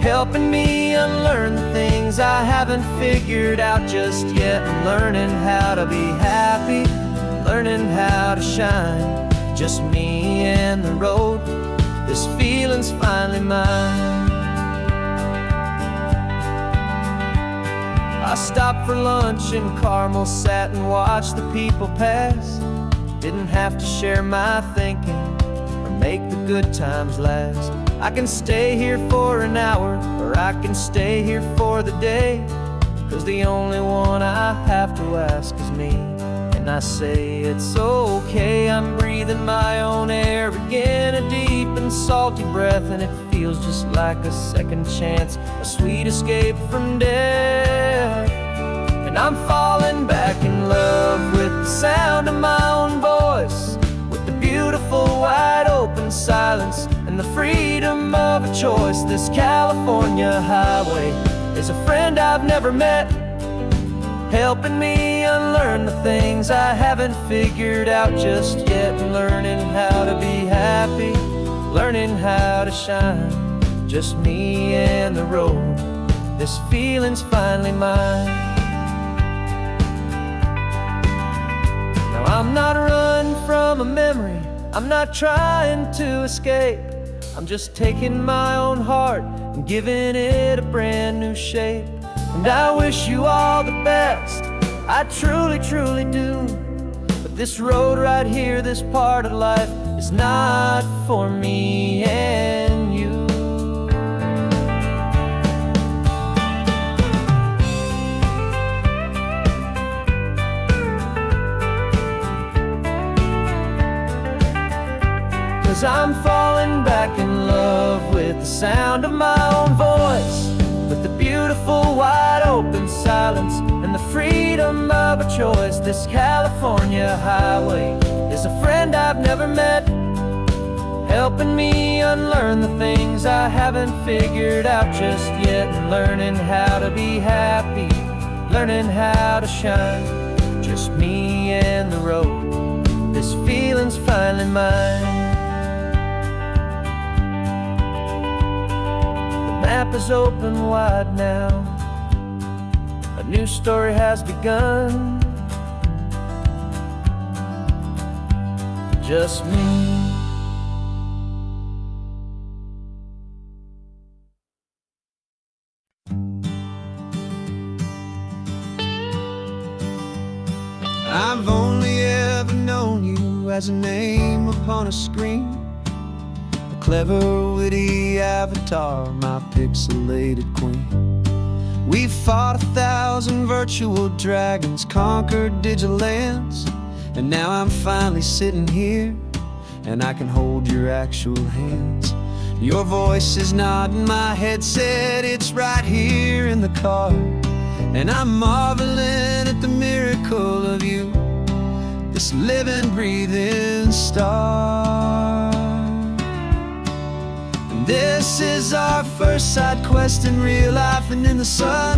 helping me unlearn the things I haven't figured out just yet. I'm learning how to be happy, learning how to shine, just me and the road. This feeling's finally mine. I stopped for lunch in Carmel, sat and watched the people pass. Didn't have to share my thinking or make the good times last. I can stay here for an hour, or I can stay here for the day, 'cause the only one I have to ask is me. And I say it's okay, I'm breathing my own air again, a deep and salty breath, and it feels just like a second chance, a sweet escape from death. And I'm falling back in love with the sound of my own voice, with the beautiful wide open silence and the freedom of a choice. This California highway is a friend I've never met, helping me unlearn the things I haven't figured out just yet. Learning how to be happy, learning how to shine, just me and the road. This feeling's finally mine. Now I'm not running from a memory, I'm not trying to escape. I'm just taking my own heart and giving it a brand new shape. And I wish you all the best, I truly, truly do. But this road right here, this part of life, is not for me and you. 'Cause I'm falling back in love with the sound of my own voice, with the beautiful wide open silence and the freedom of a choice. This California highway is a friend I've never met, helping me unlearn the things I haven't figured out just yet. And learning how to be happy, learning how to shine, just me and the road. This feeling's finally mine. The map is open wide now, a new story has begun. Just me. I've only ever known you as a name upon a screen, a clever, witty avatar, my pixelated queen. We fought 1,000 virtual dragons, conquered digital lands, and now I'm finally sitting here, and I can hold your actual hands. Your voice is not in my headset, it's right here in the car, and I'm marveling at the miracle of you, this living, breathing star. And this is our first side quest in real life and in the sun.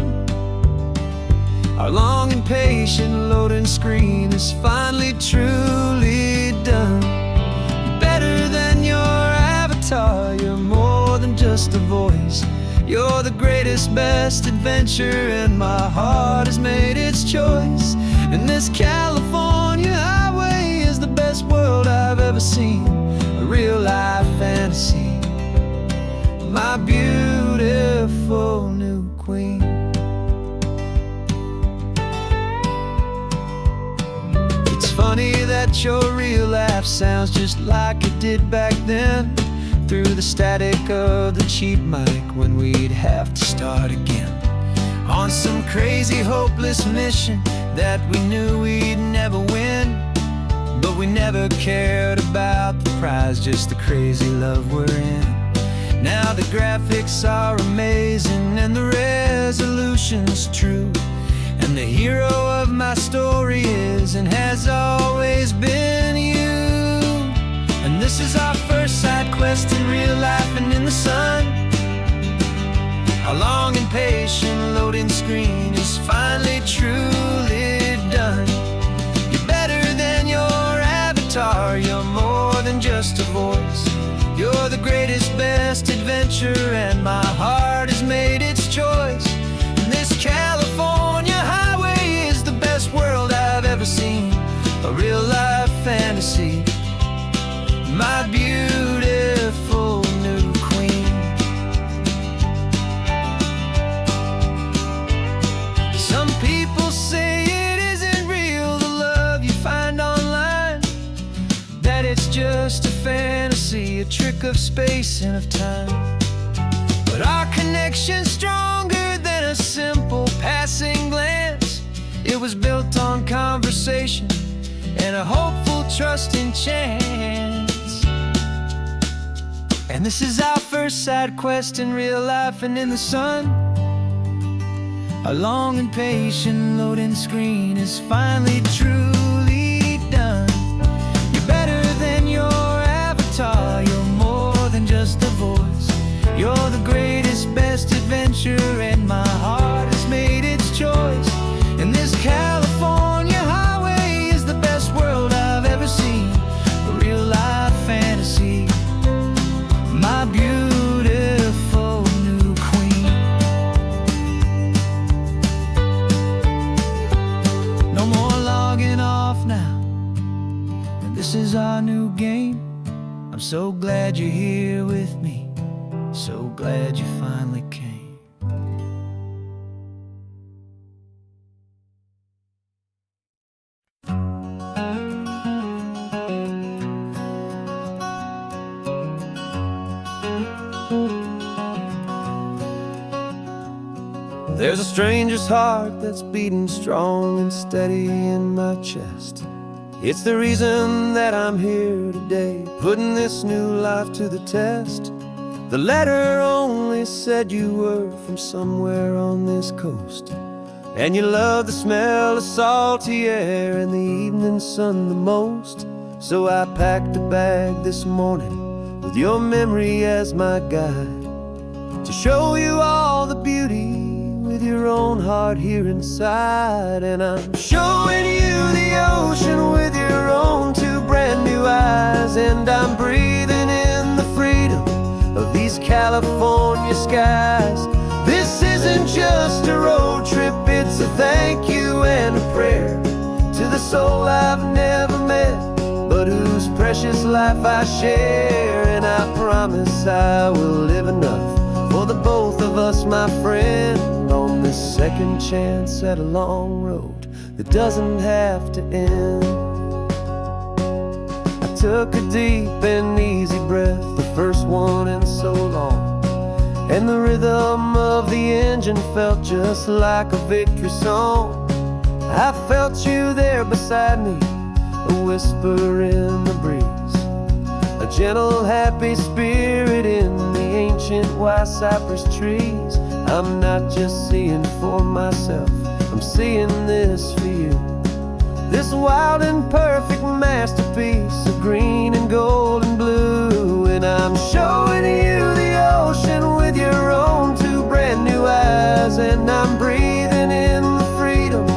Our long and patient loading screen is finally truly done. You're better than your avatar, you're just a voice. You're the greatest, best adventure, and my heart has made its choice. And this California highway is the best world I've ever seen, a real life fantasy, my beautiful new queen. It's funny that your real life sounds just like it did back then, through the static of the cheap mic when we'd have to start again, on some crazy hopeless mission that we knew we'd never win. But we never cared about the prize, just the crazy love we're in. Now the graphics are amazing and the resolution's true, and the hero of my story is and has always been you. And this is our first side quest in real life and in the sun. Our long and patient loading screen is finally truly done. You're better than your avatar, you're more than just a voice. You're the greatest, best adventure, and my heart has made its choice. And this California highway is the best world I've ever seen, a real life fantasy, my beautiful new queen. Some people say it isn't real, the love you find online, that it's just a fantasy, a trick of space and of time. But our connection's stronger than a simple passing glance. It was built on conversation and a hopeful, trusting chance. And this is our first side quest in real life and in the sun. Our long and patient loading screen is finally truly done. You're better than your avatar, you're more than just a voice. You're the greatest, best adventure, and my heart has made its choice. And this California highway is the best world I've ever seen, a real life fantasy, my beautiful new queen. No more logging off now, and this is our new game. I'm so glad you're here with me, so glad you finally came. There's a stranger's heart that's beating strong and steady in my chest. It's the reason that I'm here today, putting this new life to the test. The letter only said you were from somewhere on this coast, and you love the smell of salty air and the evening sun the most. So I packed a bag this morning with your memory as my guide, to show you all the beauty with your own heart here inside. And I'm showing you the ocean with your own two brand new eyes, and I'm breathing in the freedom of these California skies. This isn't just a road trip, it's a thank you and a prayer to the soul I've never met, but whose precious life I share. And I promise I will live enough for the both of us, my friend, on this second chance at a long road that doesn't have to end. I took a deep and easy breath, the first one in so long, and the rhythm of the engine felt just like a victory song. I felt you there beside me, a whisper in the breeze, a gentle happy spirit in the ancient white cypress trees. I'm not just seeing for myself, I'm seeing this for you, this wild and perfect masterpiece of green and gold and blue. And I'm showing you the ocean with your own two brand new eyes, and I'm breathing in the freedom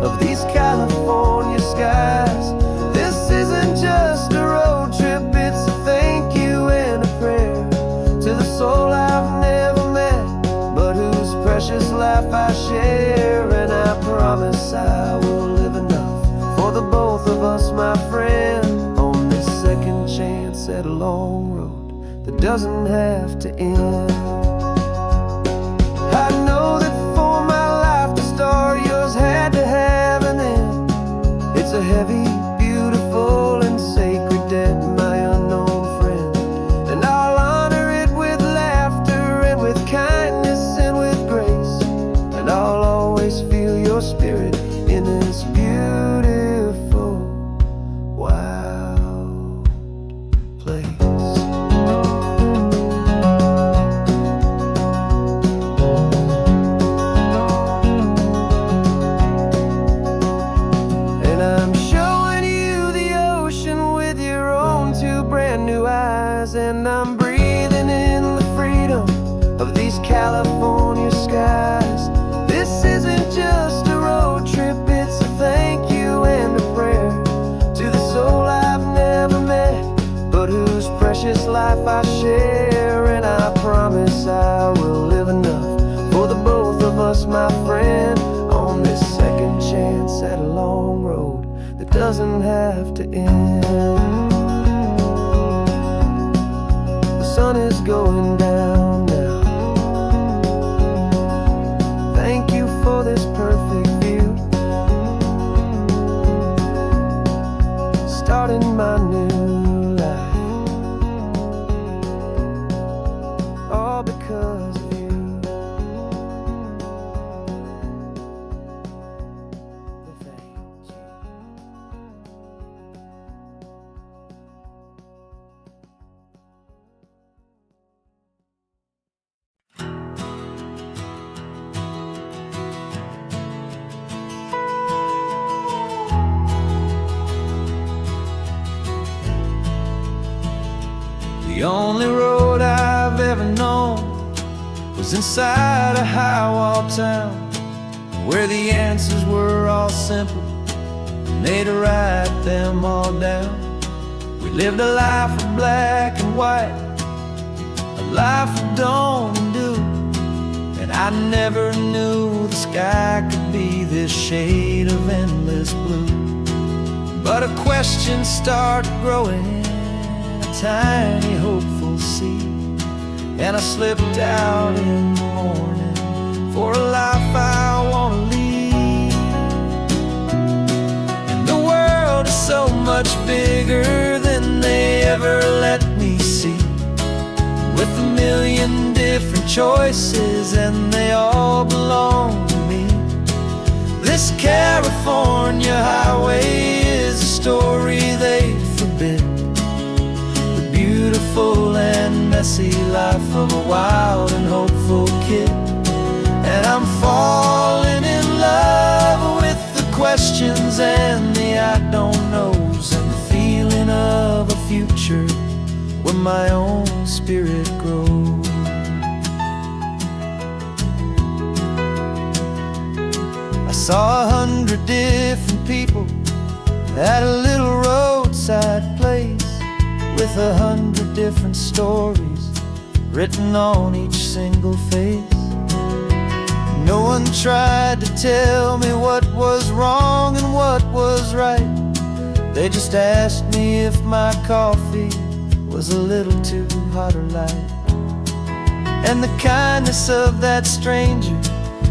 of these California skies. This isn't just a road trip, it's a thank you and a prayer to the soul I've doesn't have to end. I know that for my life to start, yours had to have an end. It's a heavy, beautiful, and sacred debt, my unknown friend. And I'll honor it with laughter and with kindness and with grace. And I'll always feel your spirit in this beautiful, wild place. And I'm showing you the ocean with your own two brand new eyes. And I'm breathing in the freedom of these California skies. This isn't just a road trip, it's a thank you and a prayer to the soul I've never met, but whose precious life I share. And I promise I will live enough for the both of us, my friend, on this second chance at a long road that doesn't have to end. The sun is going down now. Thank you for this perfect view, starting my new life, all because of you. Thank you. The only road I've ever known was inside a high-wall town, where the answers were all simple and they'd write them all down. We lived a life of black and white, a life of dawn and dew, and I never knew the sky could be this shade of endless blue. But a question started growing, tiny hopeful seed, and I slipped out in the morning for a life I want to lead. And the world is so much bigger than they ever let me see, with a million different choices and they all belong to me. This California highway is a story they forbid, beautiful and messy life of a wild and hopeful kid. And I'm falling in love with the questions and the I don't knows, and the feeling of a future where my own spirit grows. I saw 100 different people at a little roadside place, with 100 different stories written on each single face. No one tried to tell me what was wrong and what was right. They just asked me if my coffee was a little too hot or light. And the kindness of that stranger,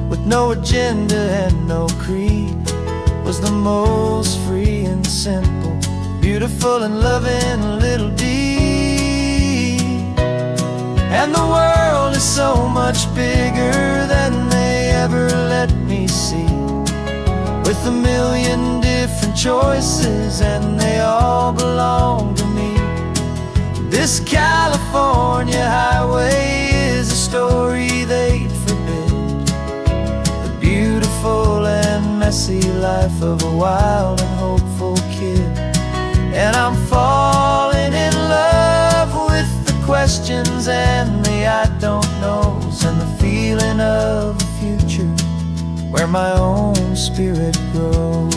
with no agenda and no creed, was the most free and simple, beautiful and loving little deed. And the world is so much bigger than they ever let me see, with a million different choices and they all belong to me. This California highway is a story they'd forbid, the beautiful and messy life of a wild and hopeful kid. And I'm falling in love with the questions and the I don't knows, and the feeling of a future where my own spirit grows.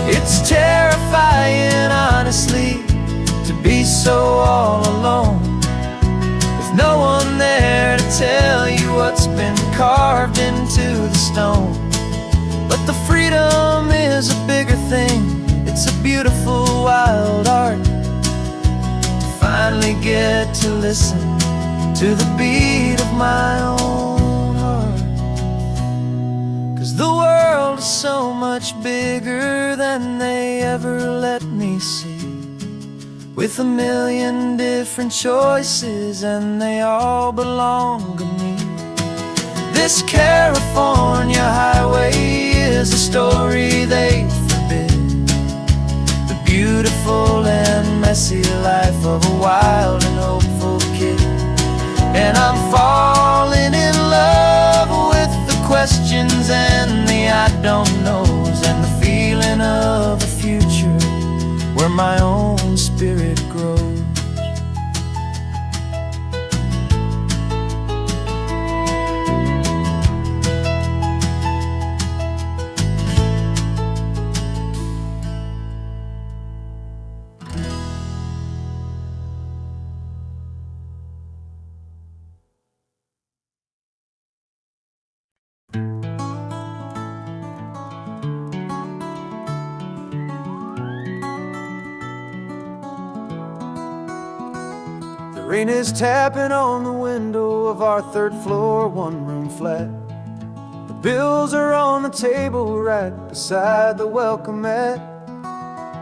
It's terrifying, honestly, to be so all alone, with no one there to tell you what's been carved into the stone. But the freedom is a bigger thing, it's a beautiful wild art, to finally get to listen to the beat of my own heart. 'Cause the world is so much bigger than they ever let me see, with a million different choices and they all belong to me. This California highway is a story they forbid, the beautiful and messy life of a wild and hopeful kid. And I'm falling in love with the questions and the I don't knows, and the feeling of a future where my own spirit grows. The rain is tapping on the window of our third floor, one-room flat. The bills are on the table right beside the welcome mat.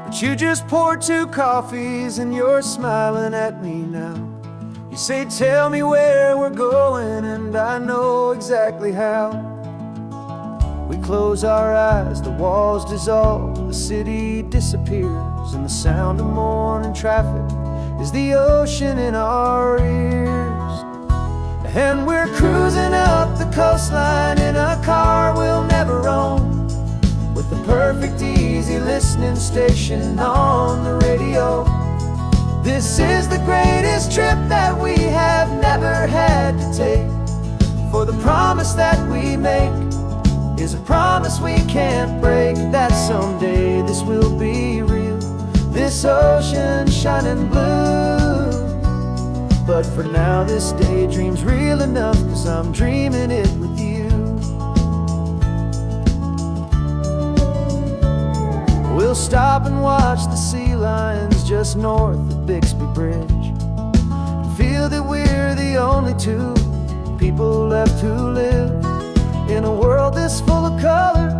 But you just poured 2 coffees and you're smiling at me now. You say, tell me where we're going, and I know exactly how. We close our eyes, the walls dissolve, the city disappears, and the sound of morning traffic is the ocean in our ears. And we're cruising up the coastline in a car we'll never own, with the perfect easy listening station on the radio. This is the greatest trip that we have never had to take, for the promise that we make is a promise we can't break, that someday this will be real, this ocean shining blue. But for now this daydream's real enough, 'cause I'm dreaming it with you. We'll stop and watch the sea lions just north of Bixby Bridge, and feel that we're the only 2 people left who live in a world this full of color,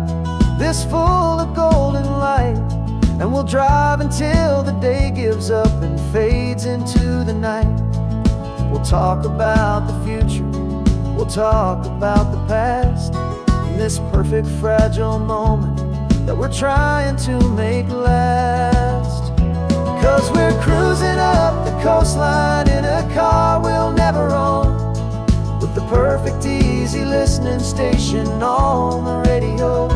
this full of golden light. And we'll drive until the day gives up and fades into the night. We'll talk about the future, we'll talk about the past, in this perfect fragile moment that we're trying to make last. 'Cause we're cruising up the coastline in a car we'll never own, with the perfect easy listening station on the radio.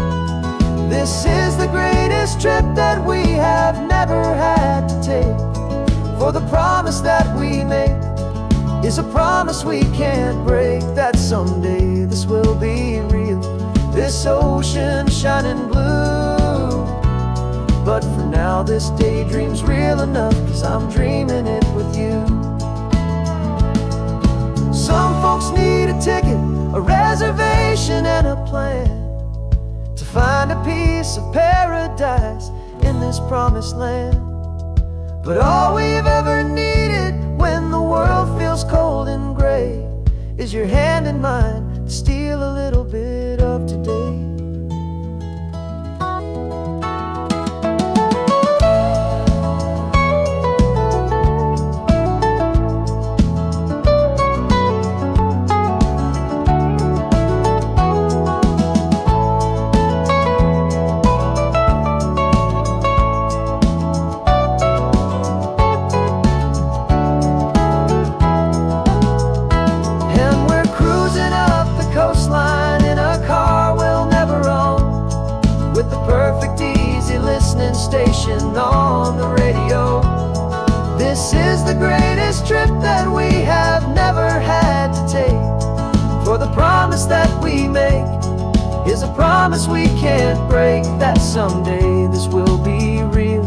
This is the greatest trip that we have never had to take, for the promise that we make is a promise we can't break, that someday this will be real, this ocean shining blue. But for now this daydream's real enough, 'cause I'm dreaming it with you. Some folks need a ticket, a reservation and a plan, to find a piece of paradise in this promised land. But all we've ever needed when the world feels cold and gray is your hand in mine to steal a little bit of today. Station on the radio. This is the greatest trip that we have never had to take, for the promise that we make is a promise we can't break, that someday this will be real,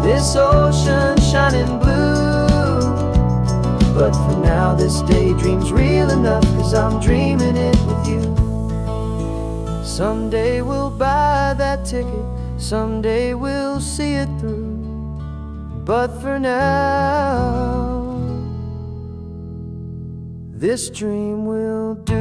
this ocean shining blue. But for now this daydream's real enough, 'cause I'm dreaming it with you. Someday we'll buy that ticket, someday we'll see it through. But for now this dream will do.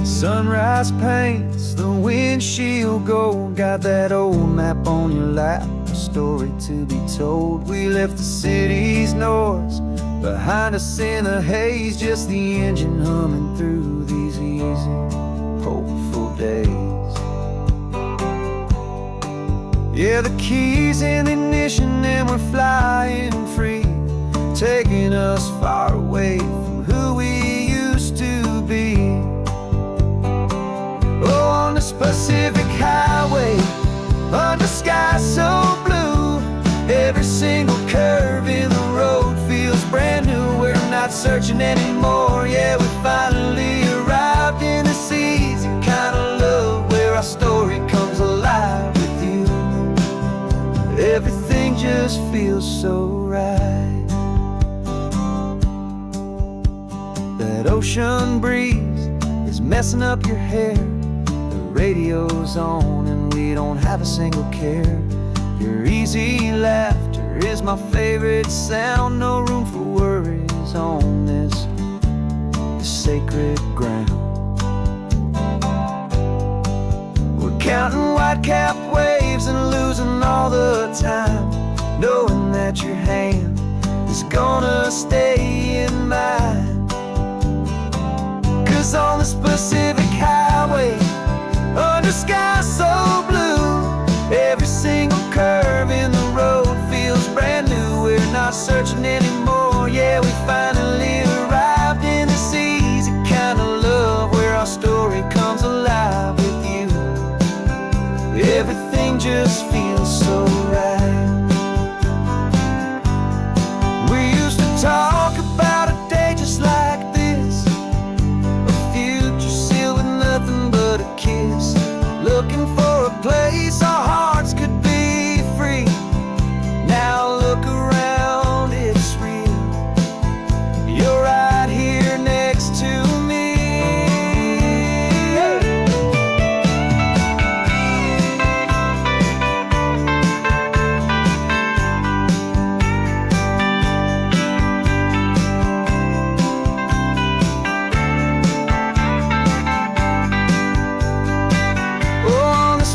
Sunrise paints the windshield gold. Got that old map on your lap, a story to be told. We left the city's noise behind us in the haze, just the engine humming through these easy, hopeful days. Yeah, the keys in the ignition and we're flying free, taking us far away from who we used to be. Oh, on this Pacific highway, under sky so blue, every single curve in the road feels brand new. We're not searching anymore, yeah, we finally arrived in this easy kind of love, where our story comes alive with you. Everything just feels so right. That ocean breeze is messing up your hair, radio's on and we don't have a single care. Your easy laughter is my favorite sound. No room for worries on this sacred ground. We're counting white-capped waves and losing all the time, knowing that your hand is gonna stay in mine. 'Cause on this Pacific highway, under sky so blue, every single curve in the road feels brand new. We're not searching anymore, yeah, we finally arrived in this easy kind of love, where our story comes alive with you. Everything just feels so right. We used to talk about a day just like this, a future sealed with nothing but a kiss, looking for a place our hearts could be free. Now look around, it's real. You're right here next to me.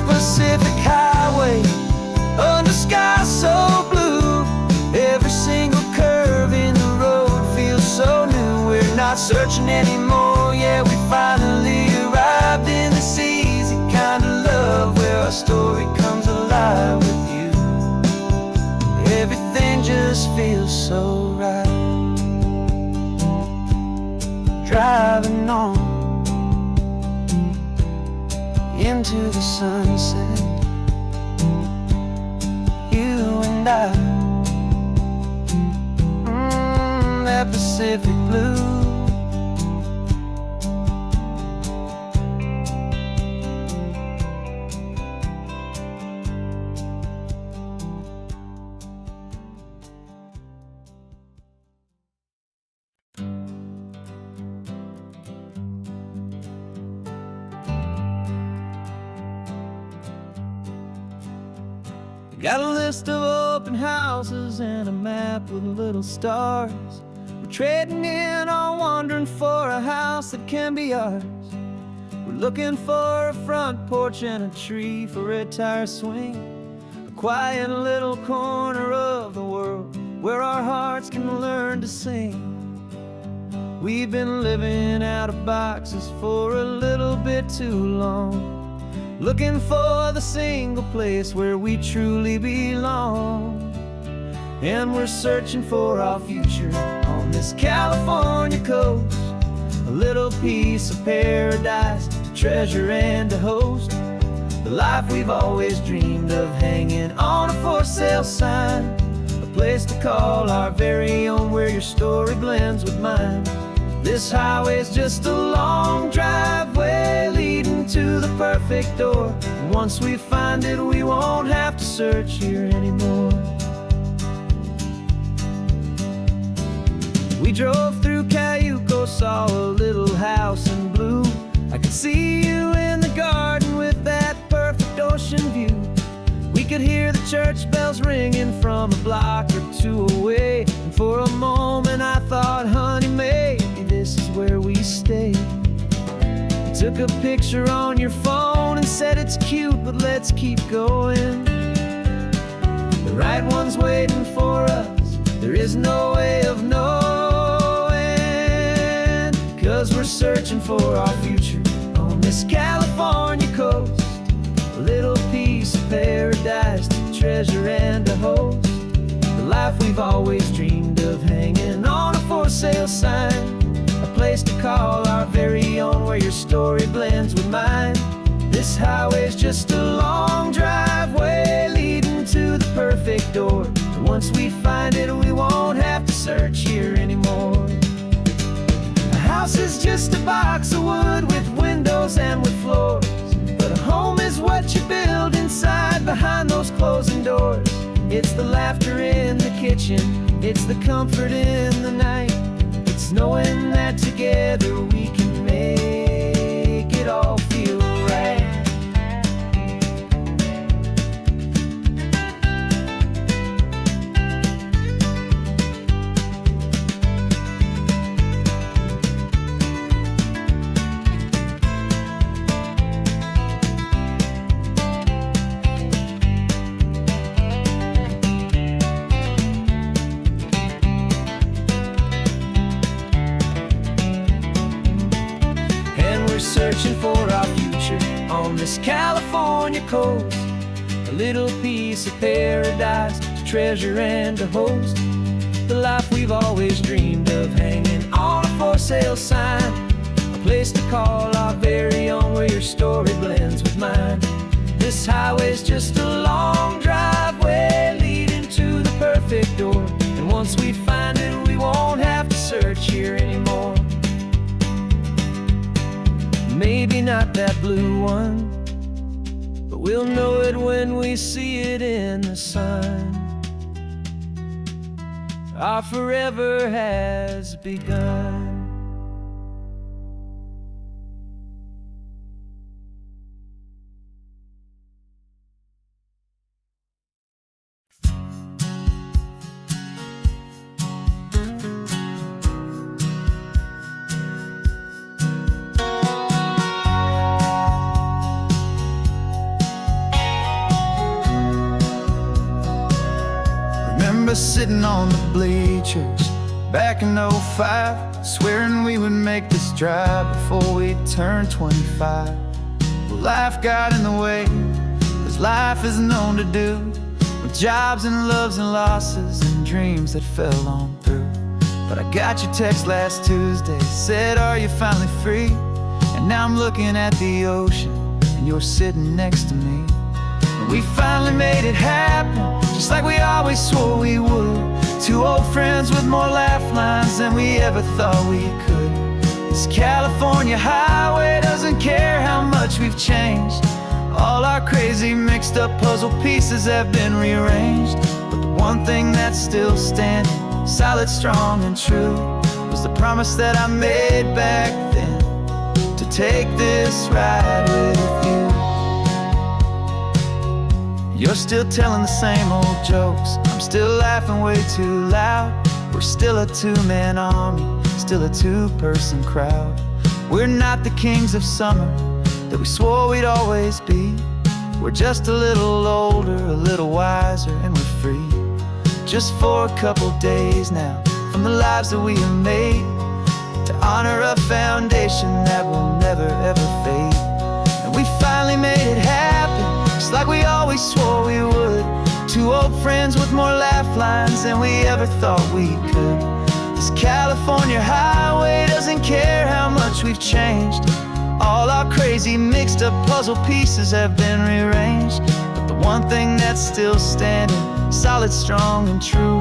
Pacific highway, under sky so blue, every single curve in the road feels so new. We're not searching anymore, yeah, we finally arrived in this easy kind of love, where our story comes alive with you. Everything just feels so right. Driving on into the sunset, you and I, that Pacific blue. Got a list of open houses and a map with little stars. We're trading in or wandering for a house that can be ours. We're looking for a front porch and a tree for a tire swing, a quiet little corner of the world where our hearts can learn to sing. We've been living out of boxes for a little bit too long, looking for the single place where we truly belong. And we're searching for our future on this California coast, a little piece of paradise to treasure and to host, the life we've always dreamed of, hanging on a for sale sign, a place to call our very own, where your story blends with mine. This highway's just a long driveway leading to the perfect door. And once we find it, we won't have to search here anymore. We drove through Cayuco, saw a little house in blue. I could see you in the garden with that perfect ocean view. We could hear the church bells ringing from a block or two away. And for a moment I thought, honey, maybe this is where we stay. You took a picture on your phone and said it's cute, but let's keep going. The right one's waiting for us, there is no way of knowing. 'Cause we're searching for our future on this California coast. A little piece of paradise to treasure and to host. The life we've always dreamed of, hanging on a for sale sign. A place to call our very own, where your story blends with mine. This highway's just a long driveway leading to the perfect door. And once we find it, we won't have to search here anymore. A house is just a box of wood with windows and with floors. But a home is what you build inside behind those closing doors. It's the laughter in the kitchen, it's the comfort in the night. It's knowing that together we can make it all feel right. Searching for our future on this California coast. A little piece of paradise to treasure and to host. The life we've always dreamed of, hanging on a for sale sign. A place to call our very own, where your story blends with mine. This highway's just a long driveway leading to the perfect door. And once we find it, we won't have to search here anymore. Maybe not that blue one, but we'll know it when we see it in the sun. Our forever has begun. Sitting on the bleachers back in '05, swearing we would make this drive before we turned 25. Well, life got in the way, as life is known to do, with jobs and loves and losses and dreams that fell on through. But I got your text last Tuesday, said, are you finally free? And now I'm looking at the ocean, and you're sitting next to me. And we finally made it happen, just like we always swore we would. Two old friends with more laugh lines than we ever thought we could. This California highway doesn't care how much we've changed. All our crazy mixed up puzzle pieces have been rearranged. But the one thing that's still standing, solid, strong and true, was the promise that I made back then, to take this ride with you. You're still telling the same old jokes, I'm still laughing way too loud. We're still a two-man army, still a two-person crowd. We're not the kings of summer that we swore we'd always be. We're just a little older, a little wiser, and we're free. Just for a couple days now, from the lives that we have made, to honor a foundation that will never ever fade. And we finally made it happen, just like we always swore we would. Two old friends with more laugh lines than we ever thought we could. This California highway doesn't care how much we've changed. All our crazy mixed up puzzle pieces have been rearranged. But the one thing that's still standing, solid, strong and true,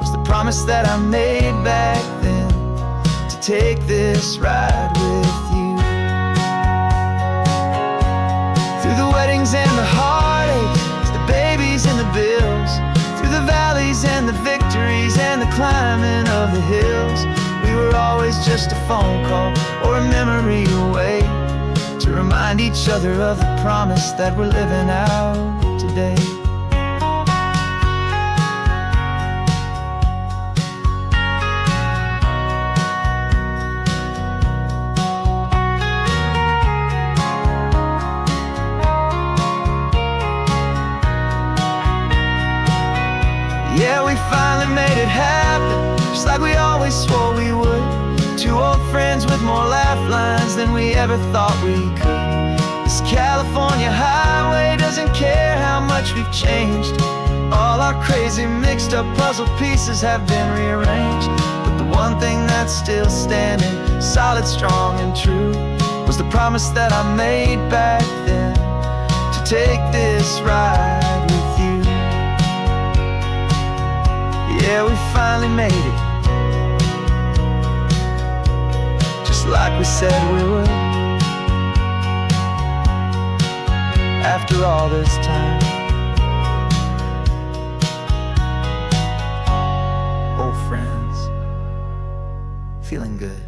was the promise that I made back then, to take this ride with you. Through the weddings and the heartaches, the babies and the bills, through the valleys and the victories and the climbing of the hills, we were always just a phone call or a memory away, to remind each other of the promise that we're living out today. Yeah, we finally made it happen, just like we always swore we would. Two old friends with more laugh lines than we ever thought we could. This California highway doesn't care how much we've changed. All our crazy mixed up puzzle pieces have been rearranged, but the one thing that's still standing, solid, strong and true, was the promise that I made back then, to take this ride with you. Yeah, we finally made it, just like we said we would. After all this time, old friends, feeling good.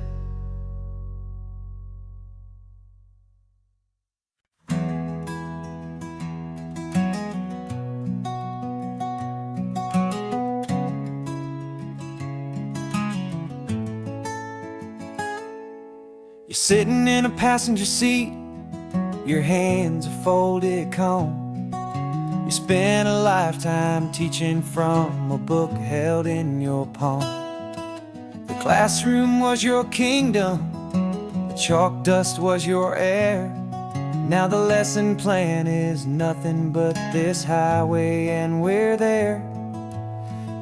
You're sitting in a passenger seat, your hands are folded calm. You spent a lifetime teaching from a book held in your palm. The classroom was your kingdom, the chalk dust was your air. Now the lesson plan is nothing but this highway, and we're there.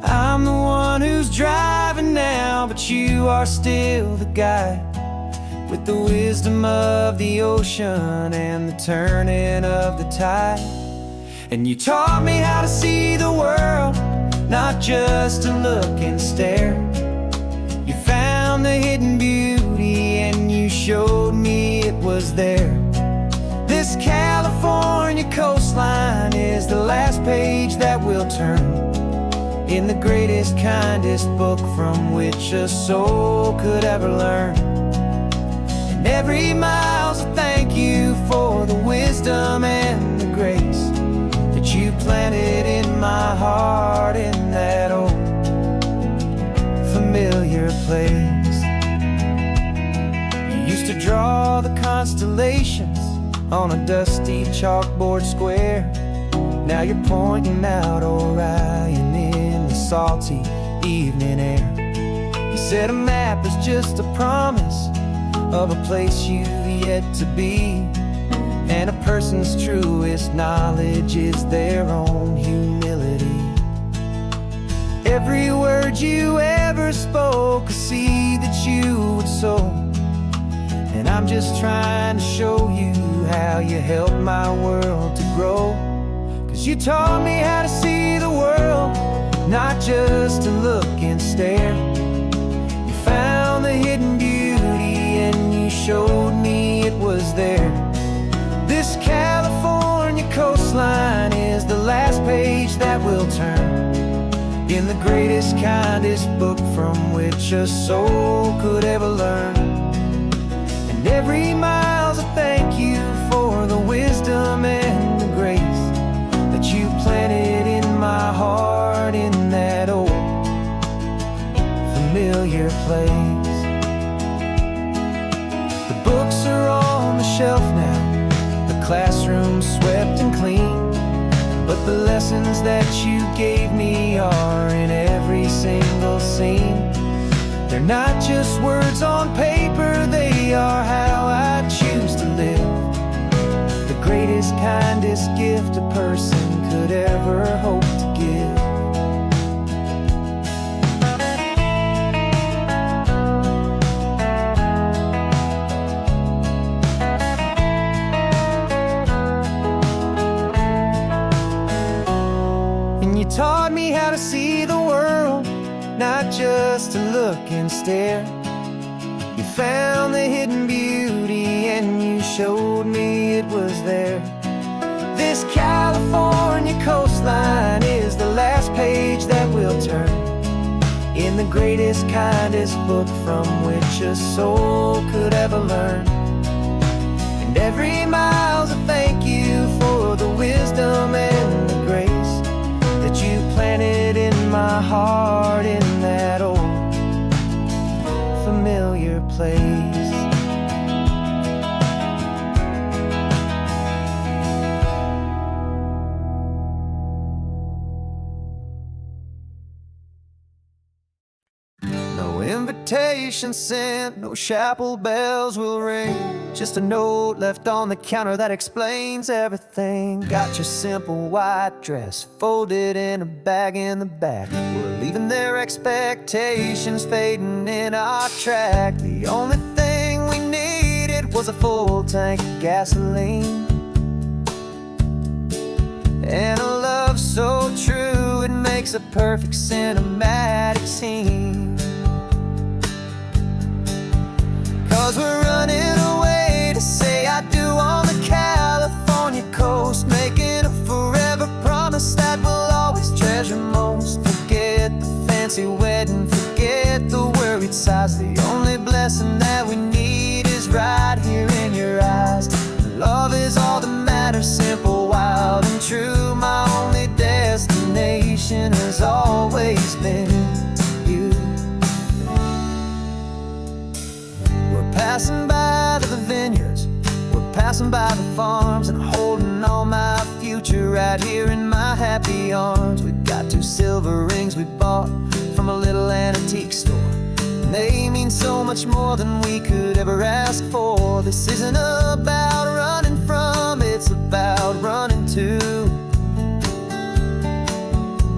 I'm the one who's driving now, but you are still the guide, with the wisdom of the ocean and the turning of the tide. And you taught me how to see the world, not just to look and stare. You found the hidden beauty and you showed me it was there. This California coastline is the last page that we'll turn in the greatest, kindest book from which a soul could ever learn. And every mile's a thank you for the wisdom and the grace that you planted in my heart, in that old familiar place. You used to draw the constellations on a dusty chalkboard square. Now you're pointing out Orion in the salty evening air. You said a map is just a promise of a place you've yet to be, and a person's truest knowledge is their own humility. Every word you ever spoke, a seed that you would sow, and I'm just trying to show you how you helped my world to grow. 'Cause you taught me how to see the world, not just to look and stare. You found the hidden beauty and you showed me it was there. This California coastline is the last page that we'll turn in the greatest, kindest book from which a soul could ever learn. And every mile's a thank you for the wisdom and the grace that you planted in my heart, in that old familiar place. The books are on the shelf now, the classroom swept and clean, but the lessons that you gave me are in every single scene. They're not just words on paper, they are how I choose to live. The greatest, kindest gift a person could ever hope to give. And you taught me how to see the world, not just to look and stare. You found the hidden beauty and you showed me it was there. This California coastline is the last page that we'll turn in the greatest, kindest book from which a soul could ever learn. And every mile's a thank you for the wisdom and the grace that you planted in my heart in that old familiar place. No invitation sent, no chapel bells will ring, just a note left on the counter that explains everything. Got your simple white dress folded in a bag in the back. We're leaving their expectations fading in our track. The only thing we needed was a full tank of gasoline and a love so true it makes a perfect cinematic scene. 'Cause we're running away to say I do on the California coast, making a forever promise that we'll always treasure most. Forget the fancy wedding, forget the worried sighs. The only blessing that we need is right here in your eyes. Love is all that matters, simple, wild, and true. My only destination has always been you. Passing by the vineyards, we're passing by the farms, and holding all my future right here in my happy arms. We've got 2 silver rings we bought from a little antique store, and they mean so much more than we could ever ask for. This isn't about running from, it's about running to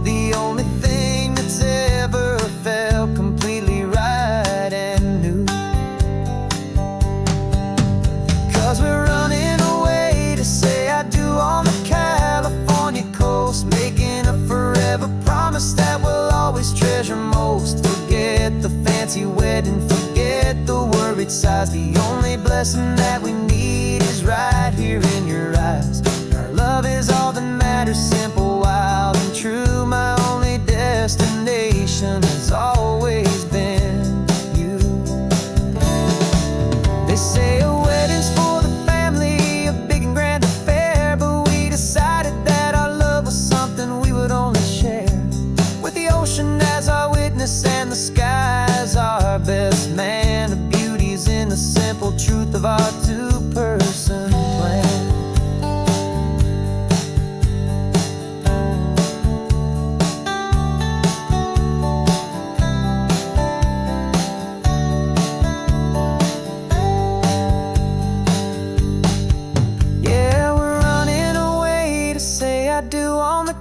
the only thing that's ever felt completely right and new. 'Cause we're running away to say I do on the California coast, making a forever promise that we'll always treasure most. Forget the fancy wedding, forget the worried sighs. The only blessing that we need is right here in your eyes. Our love is all that matters, simple, wild, and true. My only destination has always been you. They say a wedding's for the family, a big and grand affair, but we decided that our love was something we would only share with the ocean as our witness and the sky as our best man. The beauty's in the simple truth of our 2-person plan.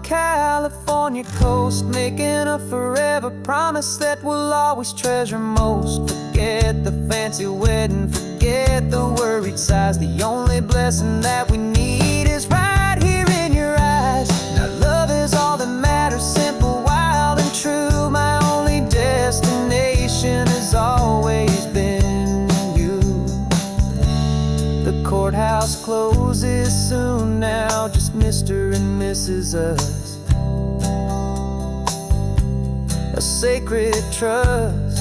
California coast, making a forever promise that we'll always treasure most. Forget the fancy wedding, forget the worried sighs. The only blessing that we need is right here in your eyes. Now love is all that matters, simple, wild, and true. My only destination has always been you. The courthouse closes soon now, just Mr. and Mrs. Us. A sacred trust,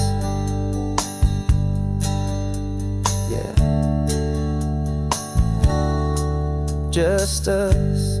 yeah, just us.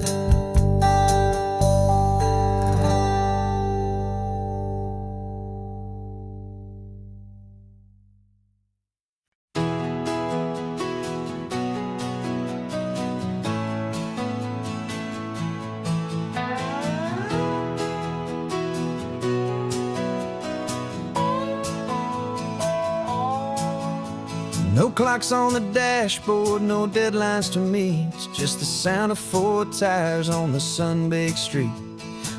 No clocks on the dashboard, no deadlines to meet. It's just the sound of 4 tires on the sun-baked street.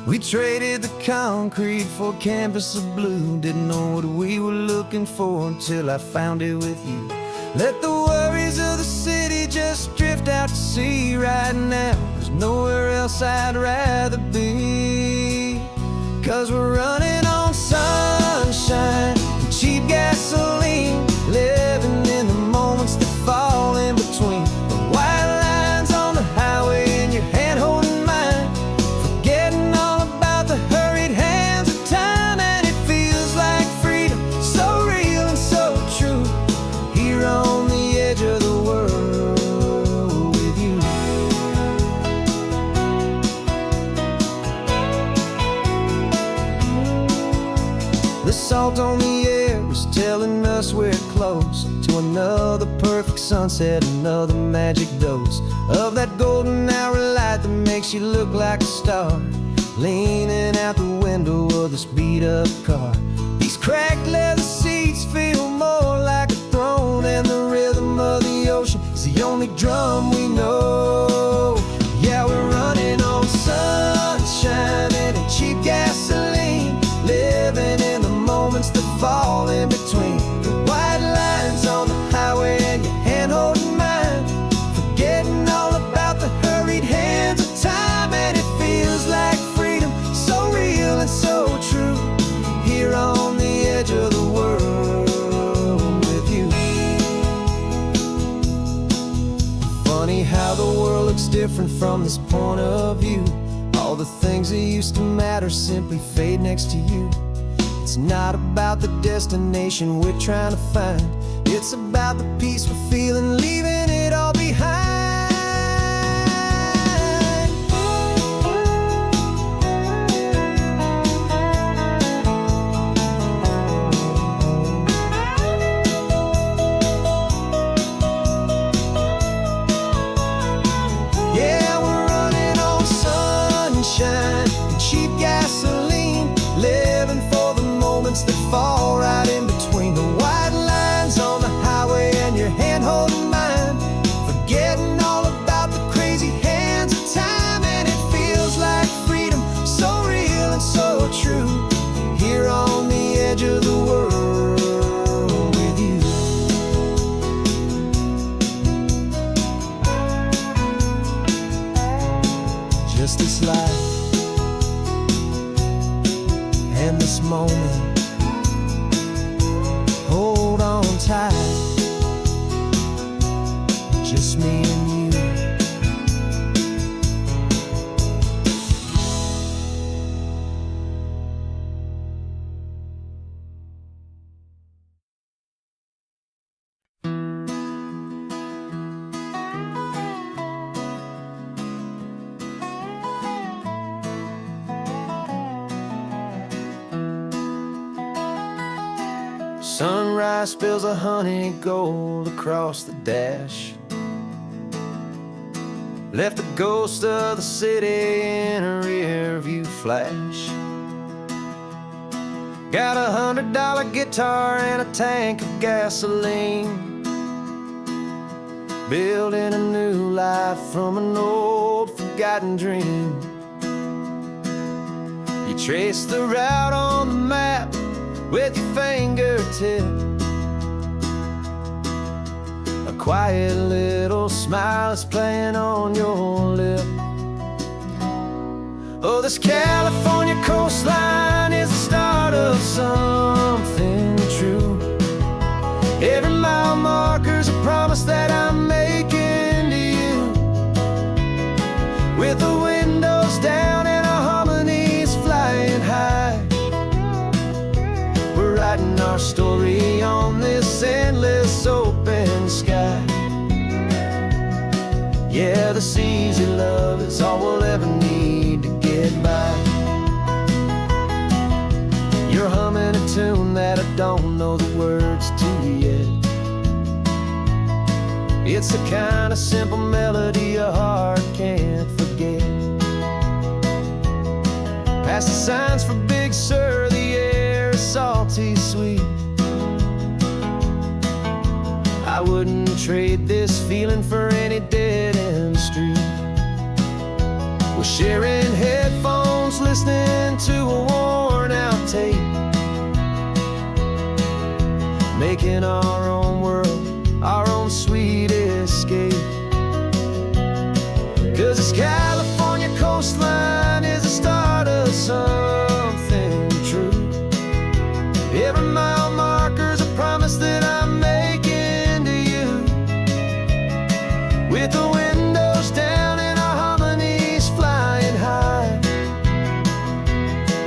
We traded the concrete for a canvas of blue. Didn't know what we were looking for until I found it with you. Let the worries of the city just drift out to sea right now. There's nowhere else I'd rather be. 'Cause we're running on sunshine and cheap gasoline. get close to another perfect sunset, another magic dose of that golden hour light that makes you look like a star, leaning out the window of this beat-up car. These cracked leather seats feel more like a throne, and the rhythm of the ocean is the only drum we know. Yeah, we're running on sunshine and cheap gasoline, living in the moments that fall in between the white lines on the highway and your hand holding mine, forgetting all about the hurried hands of time. And it feels like freedom, so real and so true, here on the edge of the world with you. Funny how the world looks different from this point of view. All the things that used to matter simply fade next to you. It's not about the destination we're trying to find, it's about the peace we're feeling, leaving it all behind. Yeah, we're running on sunshine and cheap gasoline, living for the moments that fall right in between the white lines on the highway and your hand holding mine, forgetting all about the crazy hands of time. And it feels like freedom, so real and so true, here on the edge of the world with you. Just this life and this moment, hold on tight, just me and you. Sunrise spills a honey gold across the dash, left the ghost of the city in a rear view flash. Got $100 guitar and a tank of gasoline, building a new life from an old forgotten dream. You trace the route on the map with your fingertip, a quiet little smile is playing on your lip. Oh, this California coastline is the start of something true. Every mile marker's a promise that I'm making to you, with the windows down and our harmonies flying high. We're writing our story on this endless open sky. Yeah, this easy love is all we'll ever need to get by. You're humming a tune that I don't know the words to yet. It's the kind of simple melody a heart can't forget. Past the signs for Big Sur, the air is salty sweet. I wouldn't trade this feeling for any dead-end street. We're sharing headphones, listening to a worn-out tape, making our own world, our own sweet escape. 'Cause this California coastline is the start of something true. Every mile marker's a promise that I'm making to you, with the windows down and our harmonies flying high.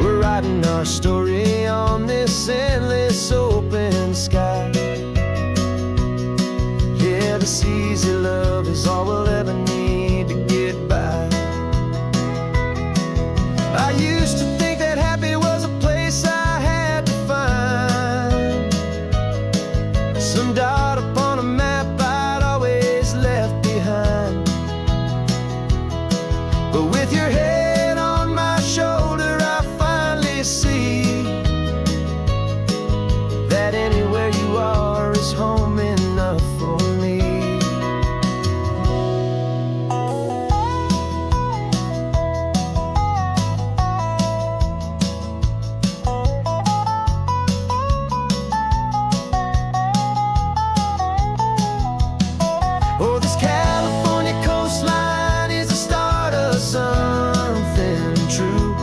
We're writing our story on this endless open sky. Yeah, this easy love is all we'll ever need to get by. I used to think that happy was a place I had to find, some dot upon a map I'd always left behind. But with your head on my shoulder, I finally see that anywhere you are is home enough for me. Oh, this California coastline is the start of something true,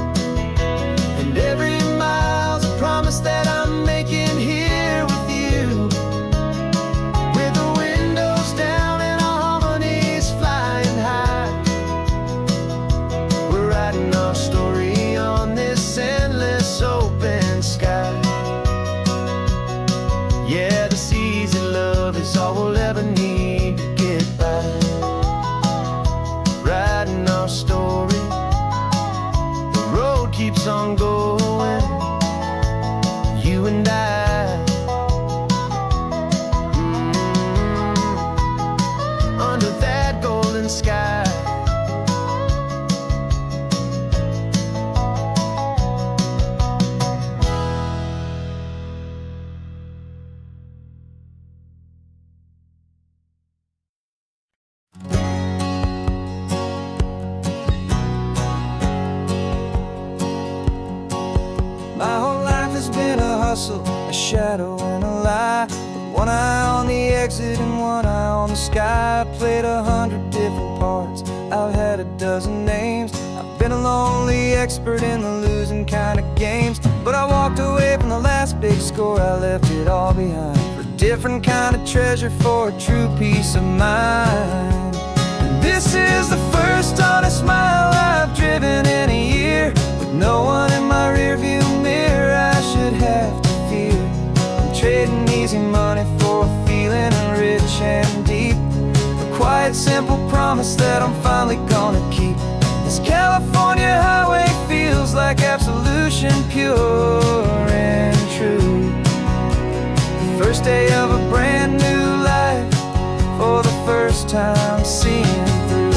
and every mile's a promise that I'm making here with you. With the windows down and our harmonies flying high, we're writing our story on this endless open sky. Yeah, this easy love is all we'll ever need to get by. Writing our story, the road keeps on going, you and I. Under that golden sky. My whole life has been a hustle, a shadow and a lie, with one eye on the exit and one eye on the sky. I played 100 different parts, I've had a dozen names. I've been a lonely expert in the losing kind of games, but I walked away from the last big score, I left it all behind for a different kind of treasure, for a true peace of mind. And this is the first honest mile I've driven in a year, with no one in my rearview mirror I should have to fear. I'm trading easy money for a feeling rich and deep, a quiet simple promise that I'm finally gonna keep. This California highway feels like absolution, pure and true. The first day of a brand new life, for the first time seeing through.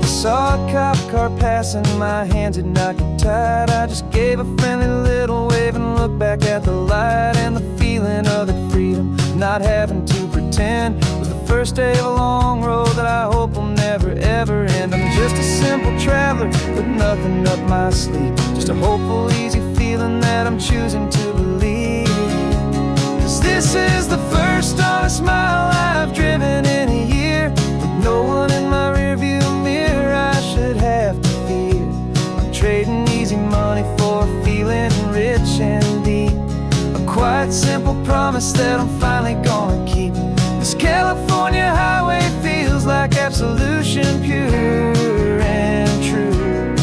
Saw a cop car passing, my hands had not got tied. I just gave a friendly little wave and looked back at the light, and the feeling of the freedom, not having to pretend, was the first day of a long road that I hope will never ever end. I'm just a simple traveler with nothing up my sleeve, just a hopeful easy feeling that I'm choosing to believe. 'Cause this is the first honest mile I've driven in a year, with no one in my rearview mirror I should have to fear. I'm trading easy money for a feeling rich and deep, a quiet simple promise that I'm finally gonna keep. This California highway feels like absolution, pure and true.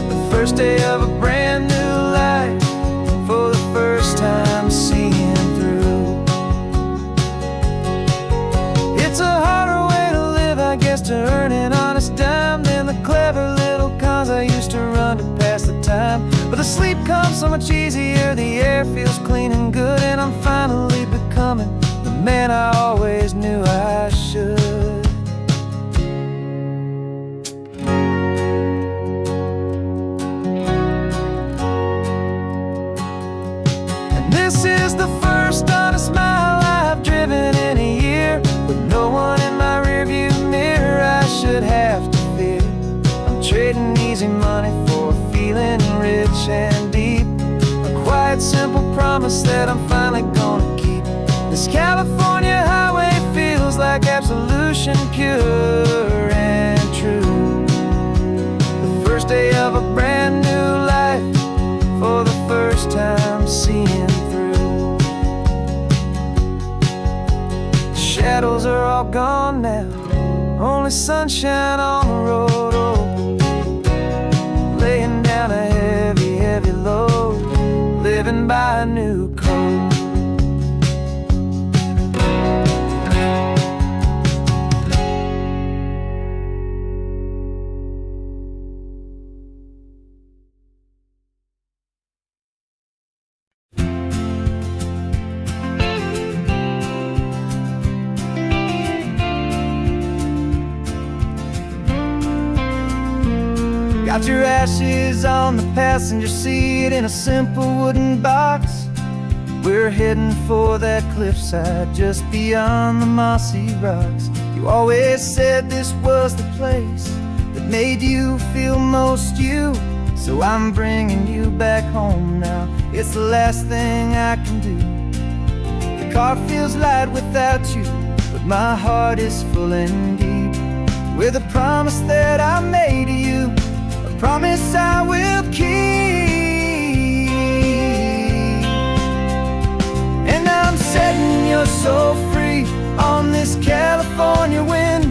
The first day of a brand new life, for the first time seeing through. It's a harder way to live, I guess, to earn an honest dime than the clever little cons I used to run to pass the time. But the sleep comes so much easier, the air feels clean and good, and I'm finally becoming the man I always knew I should. And this is the first honest mile I've driven in a year, with no one in my rearview mirror I should have to fear. I'm trading easy money for a feeling rich and deep, a quiet simple promise that I'm finally gonna keep. This California highway feels like absolution, pure and true. The first day of a brand new life, for the first time seeing through. The shadows are all gone now, only sunshine on the road. Oh, laying down a heavy, heavy load, living by a new code. Out your ashes on the passenger seat in a simple wooden box. We're heading for that cliffside just beyond the mossy rocks. You always said this was the place that made you feel most you. So I'm bringing you back home now. It's the last thing I can do. The car feels light without you, but my heart is full and deep with a promise that I made to you, a promise I will keep. And I'm setting your soul free on this California wind,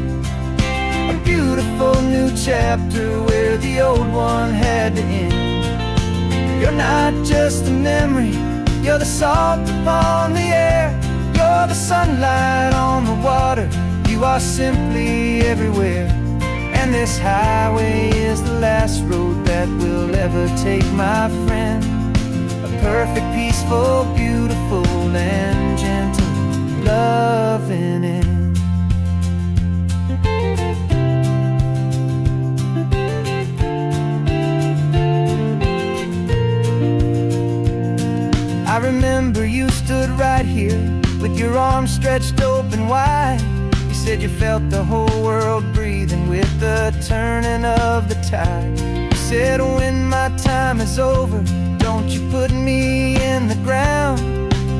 a beautiful new chapter where the old one had to end. You're not just a memory, you're the salt upon the air, you're the sunlight on the water, you are simply everywhere. And this highway is the last road that we'll ever take, my friend. A perfect, peaceful, beautiful, and gentle loving end. I remember you stood right here with your arms stretched open wide. You said you felt the whole world breathing with the turning of the tide. You said when my time is over, don't you put me in the ground,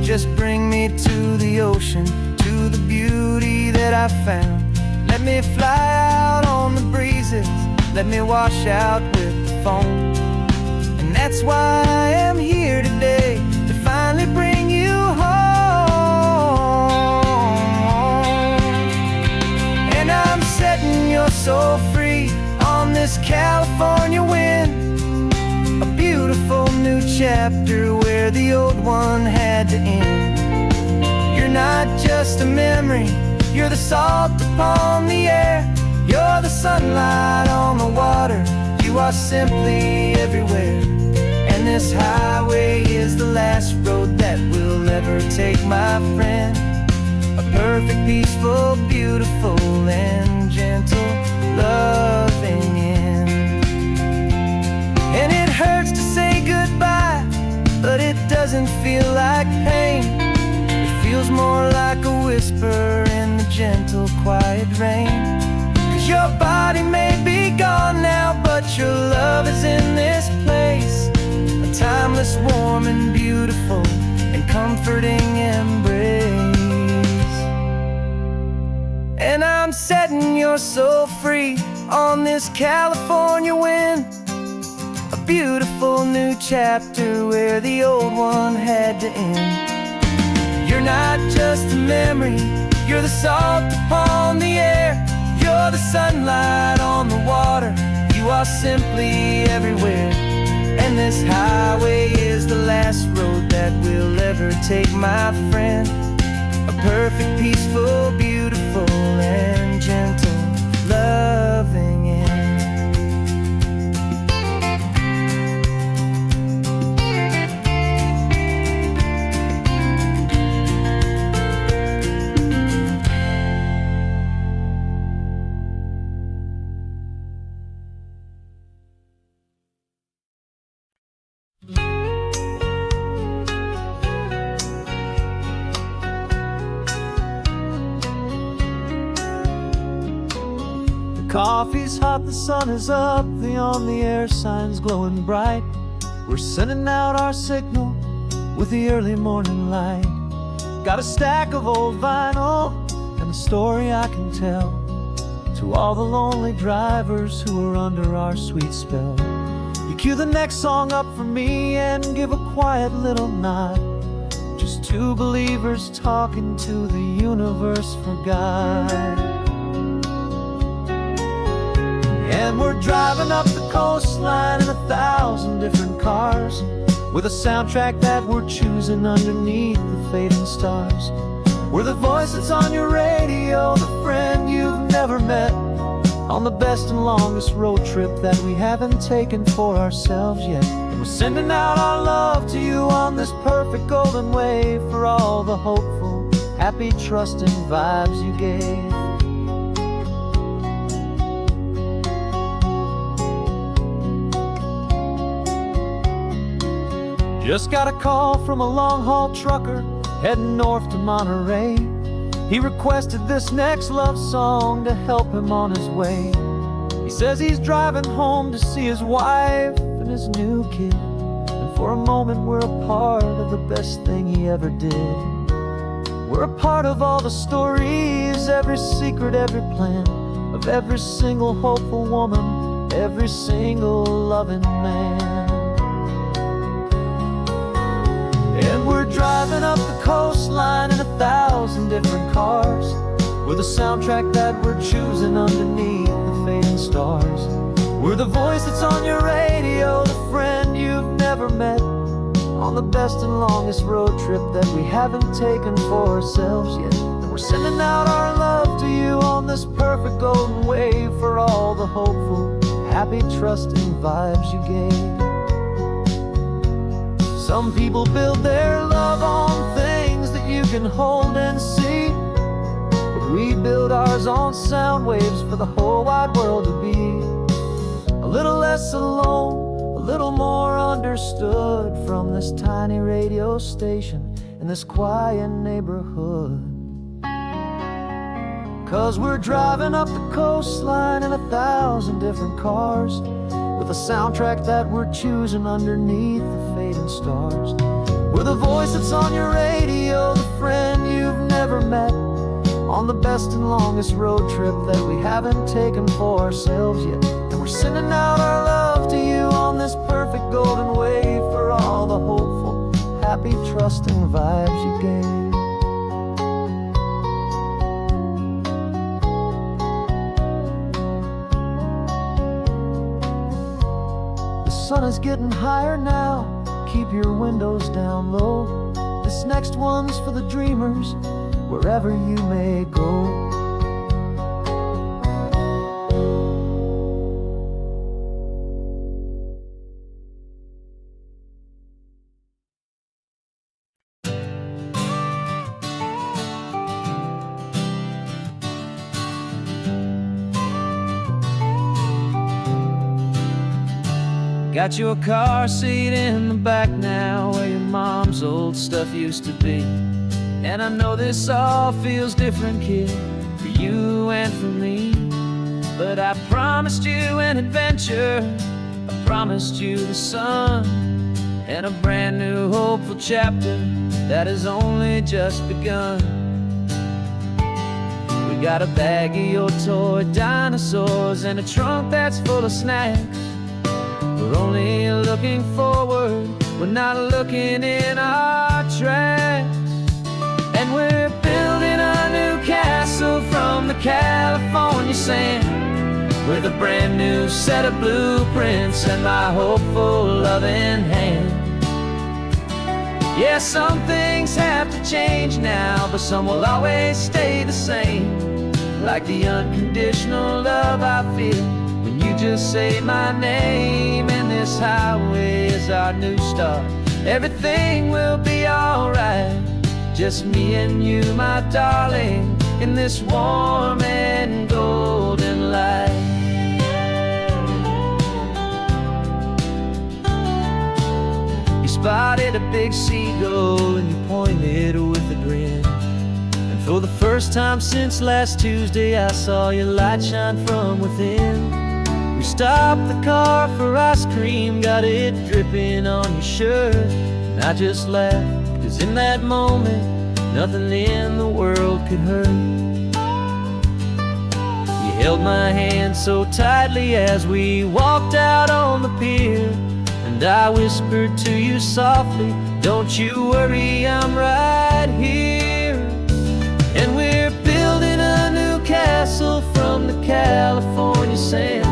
just bring me to the ocean, to the beauty that I found. Let me fly out on the breezes, let me wash out with the foam. And that's why I am here today, to finally bring you home. And I'm setting your soul free on this California wind, a beautiful new chapter where the old one had to end. You're not just a memory, you're the salt upon the air, you're the sunlight on the water, you are simply everywhere. And this highway is the last road that we'll ever take, my friend. A perfect, peaceful, beautiful, and gentle loving end. And it hurts to say goodbye, but it doesn't feel like pain. It feels more like a whisper in the gentle, quiet rain. 'Cause your body may be gone now, but your love is in this place, a timeless, warm, and beautiful, and comforting embrace. And I'm setting your soul free on this California wind, a beautiful new chapter where the old one had to end. You're not just a memory, you're the salt upon the air, you're the sunlight on the water, you are simply everywhere. And this highway is the last road that we'll ever take, my friend. A perfect, peaceful, beautiful, and gentle loving end. Coffee's hot, the sun is up, the on-the-air sign's glowing bright. We're sending out our signal with the early morning light. Got a stack of old vinyl and a story I can tell to all the lonely drivers who are under our sweet spell. You cue the next song up for me and give a quiet little nod. Just two believers talking to the universe for God. And we're driving up the coastline in 1,000 different cars, with a soundtrack that we're choosing underneath the fading stars. We're the voice that's on your radio, the friend you've never met, on the best and longest road trip that we haven't taken for ourselves yet. And we're sending out our love to you on this perfect golden wave, for all the hopeful, happy, trusting vibes you gave. Just got a call from a long-haul trucker heading north to Monterey. He requested this next love song to help him on his way. He says he's driving home to see his wife and his new kid, and for a moment we're a part of the best thing he ever did. We're a part of all the stories, every secret, every plan, of every single hopeful woman, every single loving man. And we're driving up the coastline in 1,000 different cars, with a soundtrack that we're choosing underneath the fading stars. We're the voice that's on your radio, the friend you've never met, on the best and longest road trip that we haven't taken for ourselves yet. And we're sending out our love to you on this perfect golden wave, for all the hopeful, happy, trusting vibes you gave. Some people build their love on things that you can hold and see, but we build ours on sound waves for the whole wide world to be a little less alone, a little more understood, from this tiny radio station in this quiet neighborhood. 'Cause we're driving up the coastline in 1,000 different cars, with a soundtrack that we're choosing underneath the fading stars. We're the voice that's on your radio, the friend you've never met, on the best and longest road trip that we haven't taken for ourselves yet. And we're sending out our love to you on this perfect golden wave, for all the hopeful, happy, trusting vibes you gave. The sun is getting higher now, keep your windows down low. This next one's for the dreamers, wherever you may go. Got you a car seat in the back now, where your mom's old stuff used to be. And I know this all feels different, kid, for you and for me. But I promised you an adventure, I promised you the sun, and a brand new hopeful chapter that has only just begun. We got a bag of your toy dinosaurs and a trunk that's full of snacks. We're only looking forward, we're not looking in our tracks. And we're building a new castle from the California sand, with a brand new set of blueprints and my hopeful loving hand. Yeah, some things have to change now, but some will always stay the same, like the unconditional love I feel when you just say my name. And this highway is our new start, everything will be alright, just me and you, my darling, in this warm and golden light. You spotted a big seagull and you pointed with a grin, and for the first time since last Tuesday I saw your light shine from within. We stopped the car for ice cream, got it dripping on your shirt, and I just laughed, 'cause in that moment nothing in the world could hurt. You held my hand so tightly as we walked out on the pier, and I whispered to you softly, don't you worry, I'm right here. And we're building a new castle from the California sand,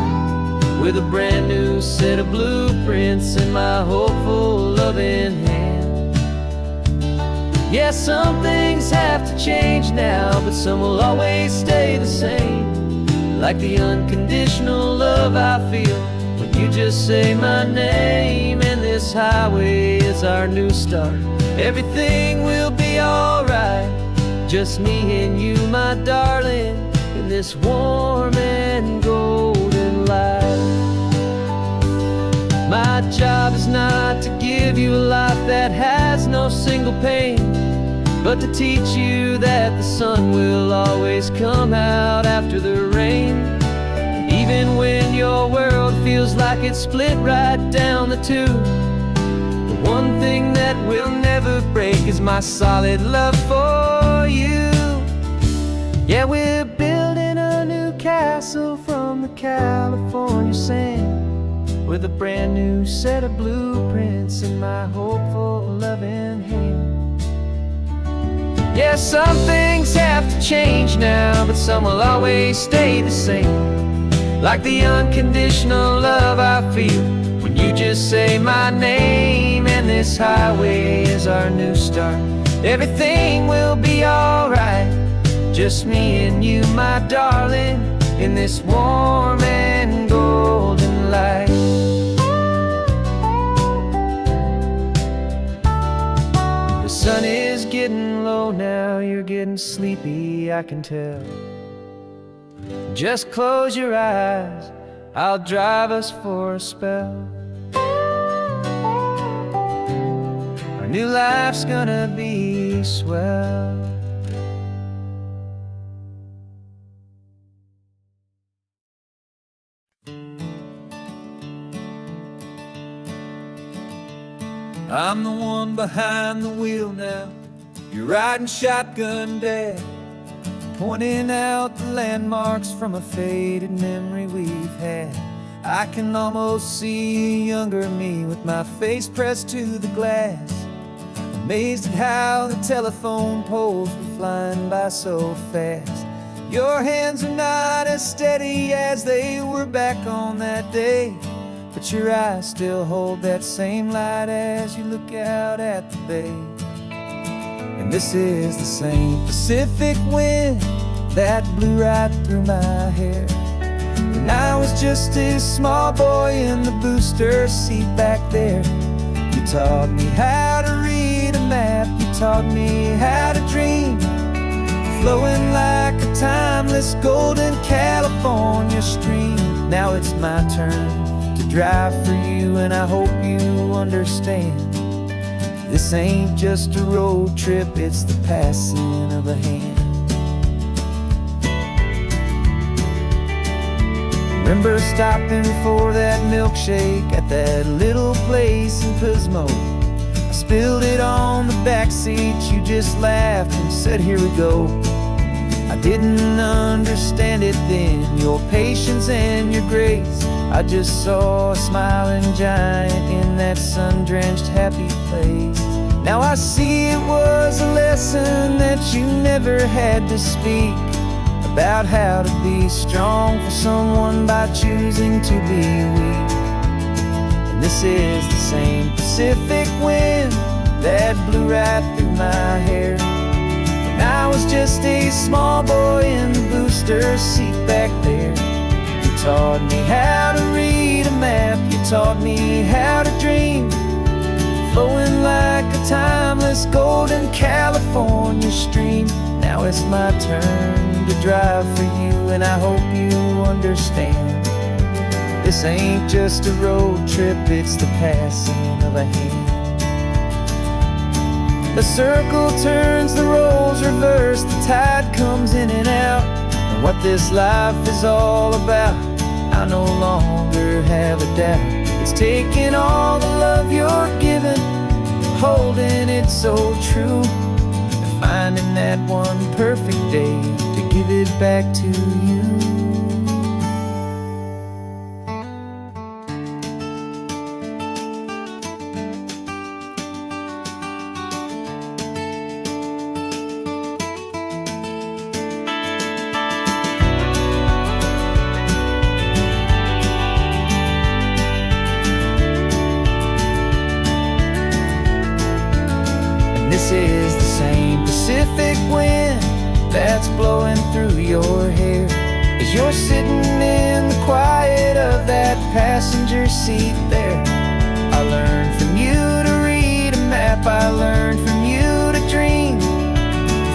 with a brand new set of blueprints in my hopeful loving hand. Yeah, some things have to change now, but some will always stay the same, like the unconditional love I feel when you just say my name. And this highway is our new start, everything will be alright, just me and you, my darling, in this warm and golden light. My job is not to give you a life that has no single pain, but to teach you that the sun will always come out after the rain. Even when your world feels like it's split right down the two, the one thing that will never break is my solid love for you. Yeah, we're building a new castle from the California sand, with a brand new set of blueprints in my hopeful, loving hand. Yeah, some things have to change now, but some will always stay the same. Like the unconditional love I feel when you just say my name, and this highway is our new start. Everything will be alright, just me and you, my darling, in this warm and golden light. The sun is getting low now, you're getting sleepy, I can tell. Just close your eyes, I'll drive us for a spell. Our new life's gonna be swell. I'm the one behind the wheel now, you're riding shotgun, Dad, pointing out the landmarks from a faded memory we've had. I can almost see a younger me with my face pressed to the glass, amazed at how the telephone poles were flying by so fast. Your hands are not as steady as they were back on that day, but your eyes still hold that same light as you look out at the bay. And this is the same Pacific wind that blew right through my hair when I was just a small boy in the booster seat back there. You taught me how to read a map, you taught me how to dream, flowing like a timeless golden California stream. Now it's my turn to drive for you, and I hope you understand. This ain't just a road trip, it's the passing of a hand. Remember stopping for that milkshake at that little place in Pismo? I spilled it on the back seat, you just laughed and said, here we go. I didn't understand it then, your patience and your grace. I just saw a smiling giant in that sun-drenched happy place. Now I see it was a lesson that you never had to speak, about how to be strong for someone by choosing to be weak. And this is the same Pacific wind that blew right through my hair when I was just a small boy in the booster seat back there. You taught me how to read a map, you taught me how to dream, flowing like a timeless golden California stream. Now it's my turn to drive for you, and I hope you understand. This ain't just a road trip, it's the passing of a hand. The circle turns, the roles reverse, the tide comes in and out. And what this life is all about, I no longer have a doubt. It's taking all the love you're giving, holding it so true, and finding that one perfect day to give it back to you. This is the same Pacific wind that's blowing through your hair as you're sitting in the quiet of that passenger seat there. I learned from you to read a map, I learned from you to dream,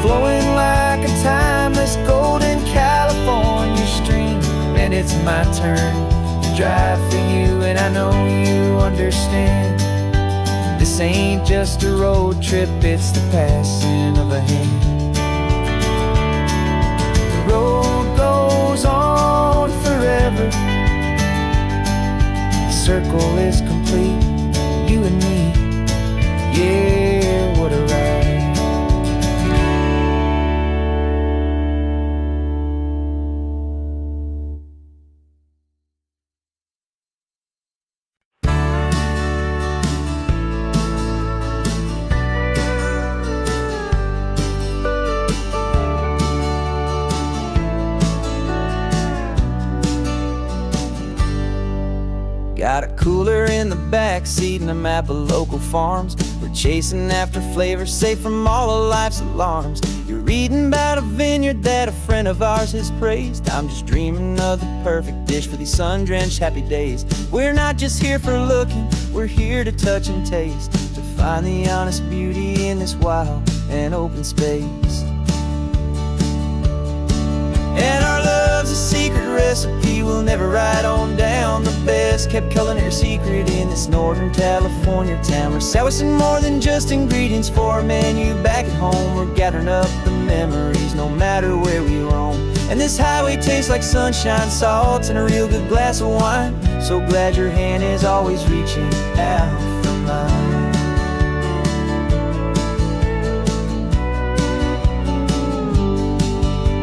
flowing like a timeless golden California stream. And it's my turn to drive for you, and I know you understand. This ain't just a road trip, it's the passing of a hand. The road goes on forever. The circle is complete, you and me. Yeah, what a ride. Got a cooler in the back seat and a map of local farms. We're chasing after flavors safe from all of life's alarms. You're reading about a vineyard that a friend of ours has praised. I'm just dreaming of the perfect dish for these sun-drenched happy days. We're not just here for looking, we're here to touch and taste, to find the honest beauty in this wild and open space. And our love's a secret recipe we'll never write on down. The best kept culinary secret in this Northern California town. We're sourcing more than just ingredients for a menu back at home. We're gathering up the memories no matter where we roam. And this highway tastes like sunshine, salt, and a real good glass of wine. So glad your hand is always reaching out for mine.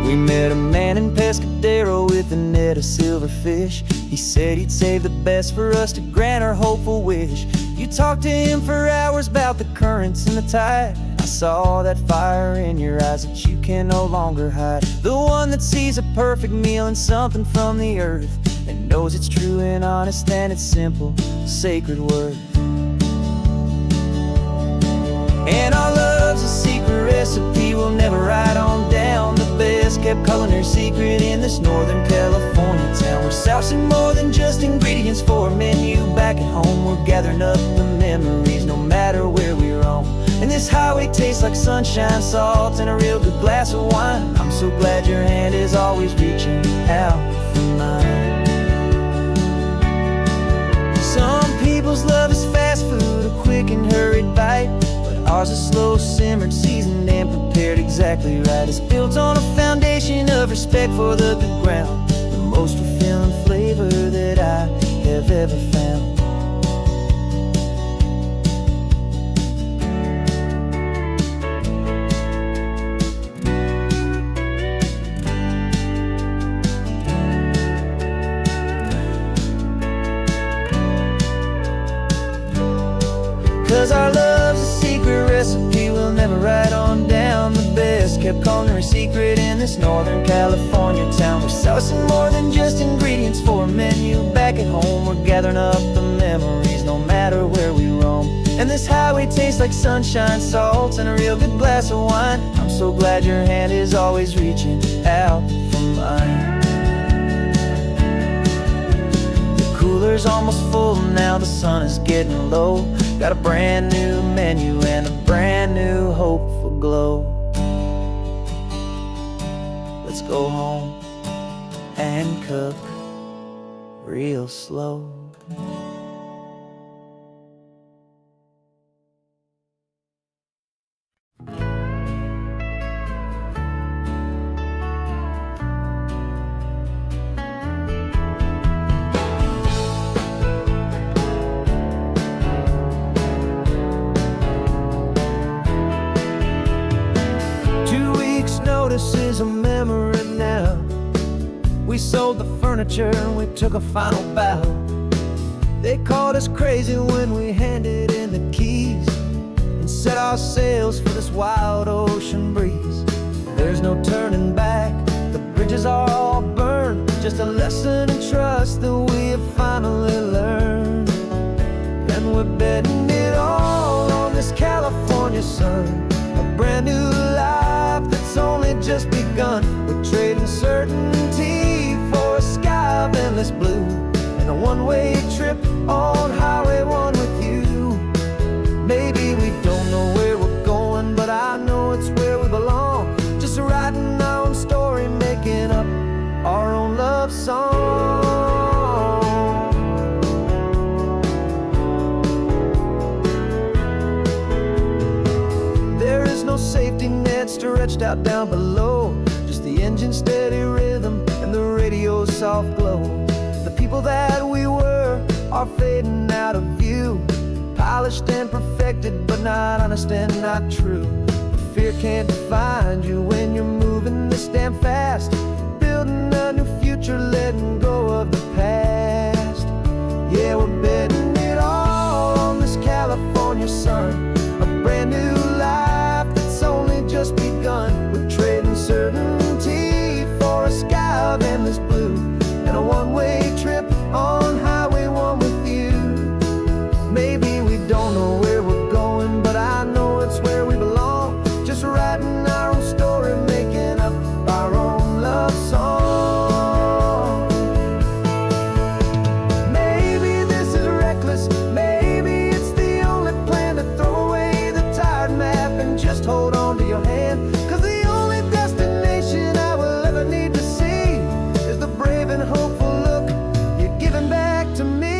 We met a man in Pescadero with a net of silverfish. He said he'd save the best for us to grant our hopeful wish. You talked to him for hours about the currents and the tide. I saw that fire in your eyes that you can no longer hide. The one that sees a perfect meal in something from the earth, and knows it's true and honest and it's simple, sacred word. And our love's a secret recipe we'll never write on down. The best kept culinary secret in this Northern California town. We're sourcing more than just ingredients for a menu back at home. We're gathering up the memories no matter where we roam. And this highway tastes like sunshine, salt, and a real good glass of wine. I'm so glad your hand is always reaching out for mine. Some people's love is fast food, a quick and hurried bite. Ours is slow simmered, seasoned and prepared exactly right. It's built on a foundation of respect for the good ground, the most fulfilling flavor that I have ever found. 'Cause our love's a secret recipe we'll never write on down. The best kept culinary secret in this Northern California town. We're sourcing more than just ingredients for a menu back at home. We're gathering up the memories no matter where we roam. And this highway tastes like sunshine, salt, and a real good glass of wine. I'm so glad your hand is always reaching out for mine. Cooler's almost full now, the sun is getting low. Got a brand new menu and a brand new hopeful glow. Let's go home and cook real slow. This is a memory now. We sold the furniture and we took a final bow. They called us crazy when we handed in the keys and set our sails for this wild ocean breeze. There's no turning back, the bridges are all burned. Just a lesson in trust that we have finally learned. And we're betting it all on this California sun, a brand new life that's only just begun. We're trading certainty for a sky of endless blue and a one-way trip on Highway 1 with you. Maybe we don't know where we're going, but I know it's where we belong. Just writing our own story, making up our own love song. stretched out down below. Just the engine's steady rhythm and the radio's soft glow. The people that we were are fading out of view, polished and perfected, but not honest and not true. But fear can't define you when you're moving this damn fast, building a new future, letting go of the past. Yeah, we're betting it all on this California sun, a brand new life that's only just begun. We're trading certainty for a sky of endless blue, and a one-way trip on Highway 1 with you. Maybe we don't know where we're going, but I know it's where we belong. Just writing our own story, making up our own love song. Maybe this is reckless, maybe it's the only plan to throw away the tired map and just hold on to your hand. 'Cause the only destination I will ever need to see is the brave and hopeful look you're giving back to me.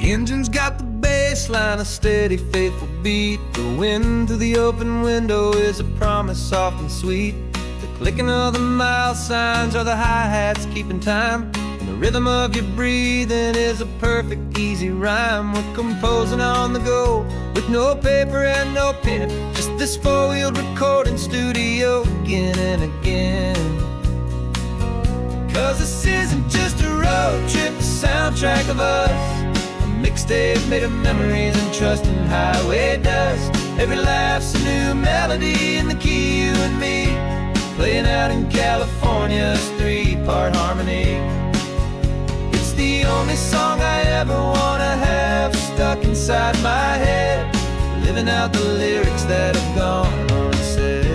The engine's got the bass line, a steady, faithful beat. The wind through the open window is a promise soft and sweet. The clicking of the mile signs are the hi-hats keeping time, and the rhythm of your breathing is a perfect, easy rhyme. We're composing on the go with no paper and no pen, just this four-wheeled recording studio again and again. 'Cause this isn't just a road trip, the soundtrack of us, mixtape made of memories and trust in highway dust. Every laugh's a new melody in the key, you and me, playing out in California's three-part harmony. It's the only song I ever wanna have stuck inside my head, living out the lyrics that have gone unsaid.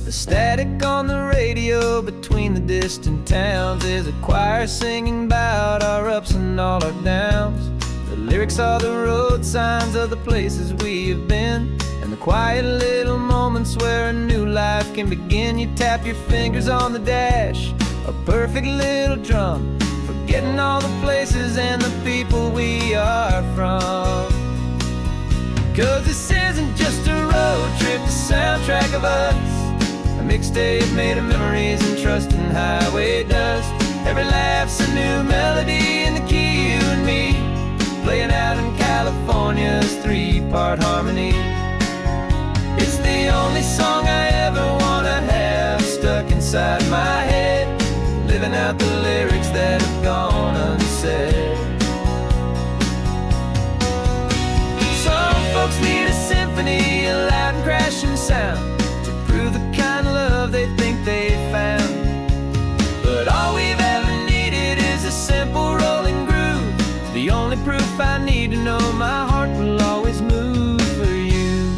The static on the radio between the distant towns is a choir singing about our ups and all our downs. The lyrics are the road signs of the places we have been, and the quiet little moments where a new life can begin. You tap your fingers on the dash, a perfect little drum, forgetting all the places and the people we are from. 'Cause this isn't just a road trip, the soundtrack of us, a mixtape made of memories and trust in highway dust. Every laugh's a new melody in the key, you and me, playing out in California's three-part harmony. It's the only song I ever wanna have stuck inside my head, living out the lyrics that have gone unsaid. Some folks need a symphony, a loud and crashing sound, to prove the kind of love they think they found. But all we've ever needed is a simple rolling groove, the only proof I need to know my heart will always move for you.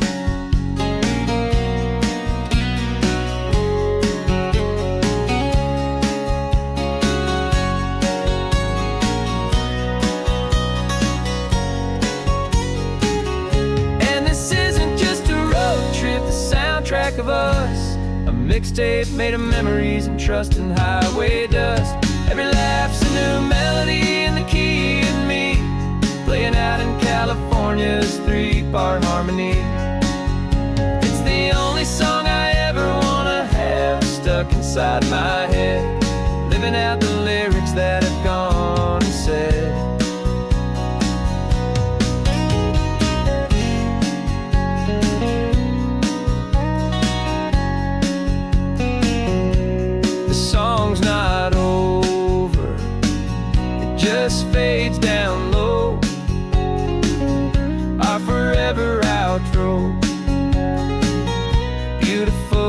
And this isn't just a road trip, the soundtrack of us, a mixtape made of memories and trust in highway dust. Every laugh's a new melody in the key, and me, playing out in California's three-part harmony. It's inside my head, living out the lyrics that have gone and said. The song's not over, it just fades down low, our forever outro. Beautiful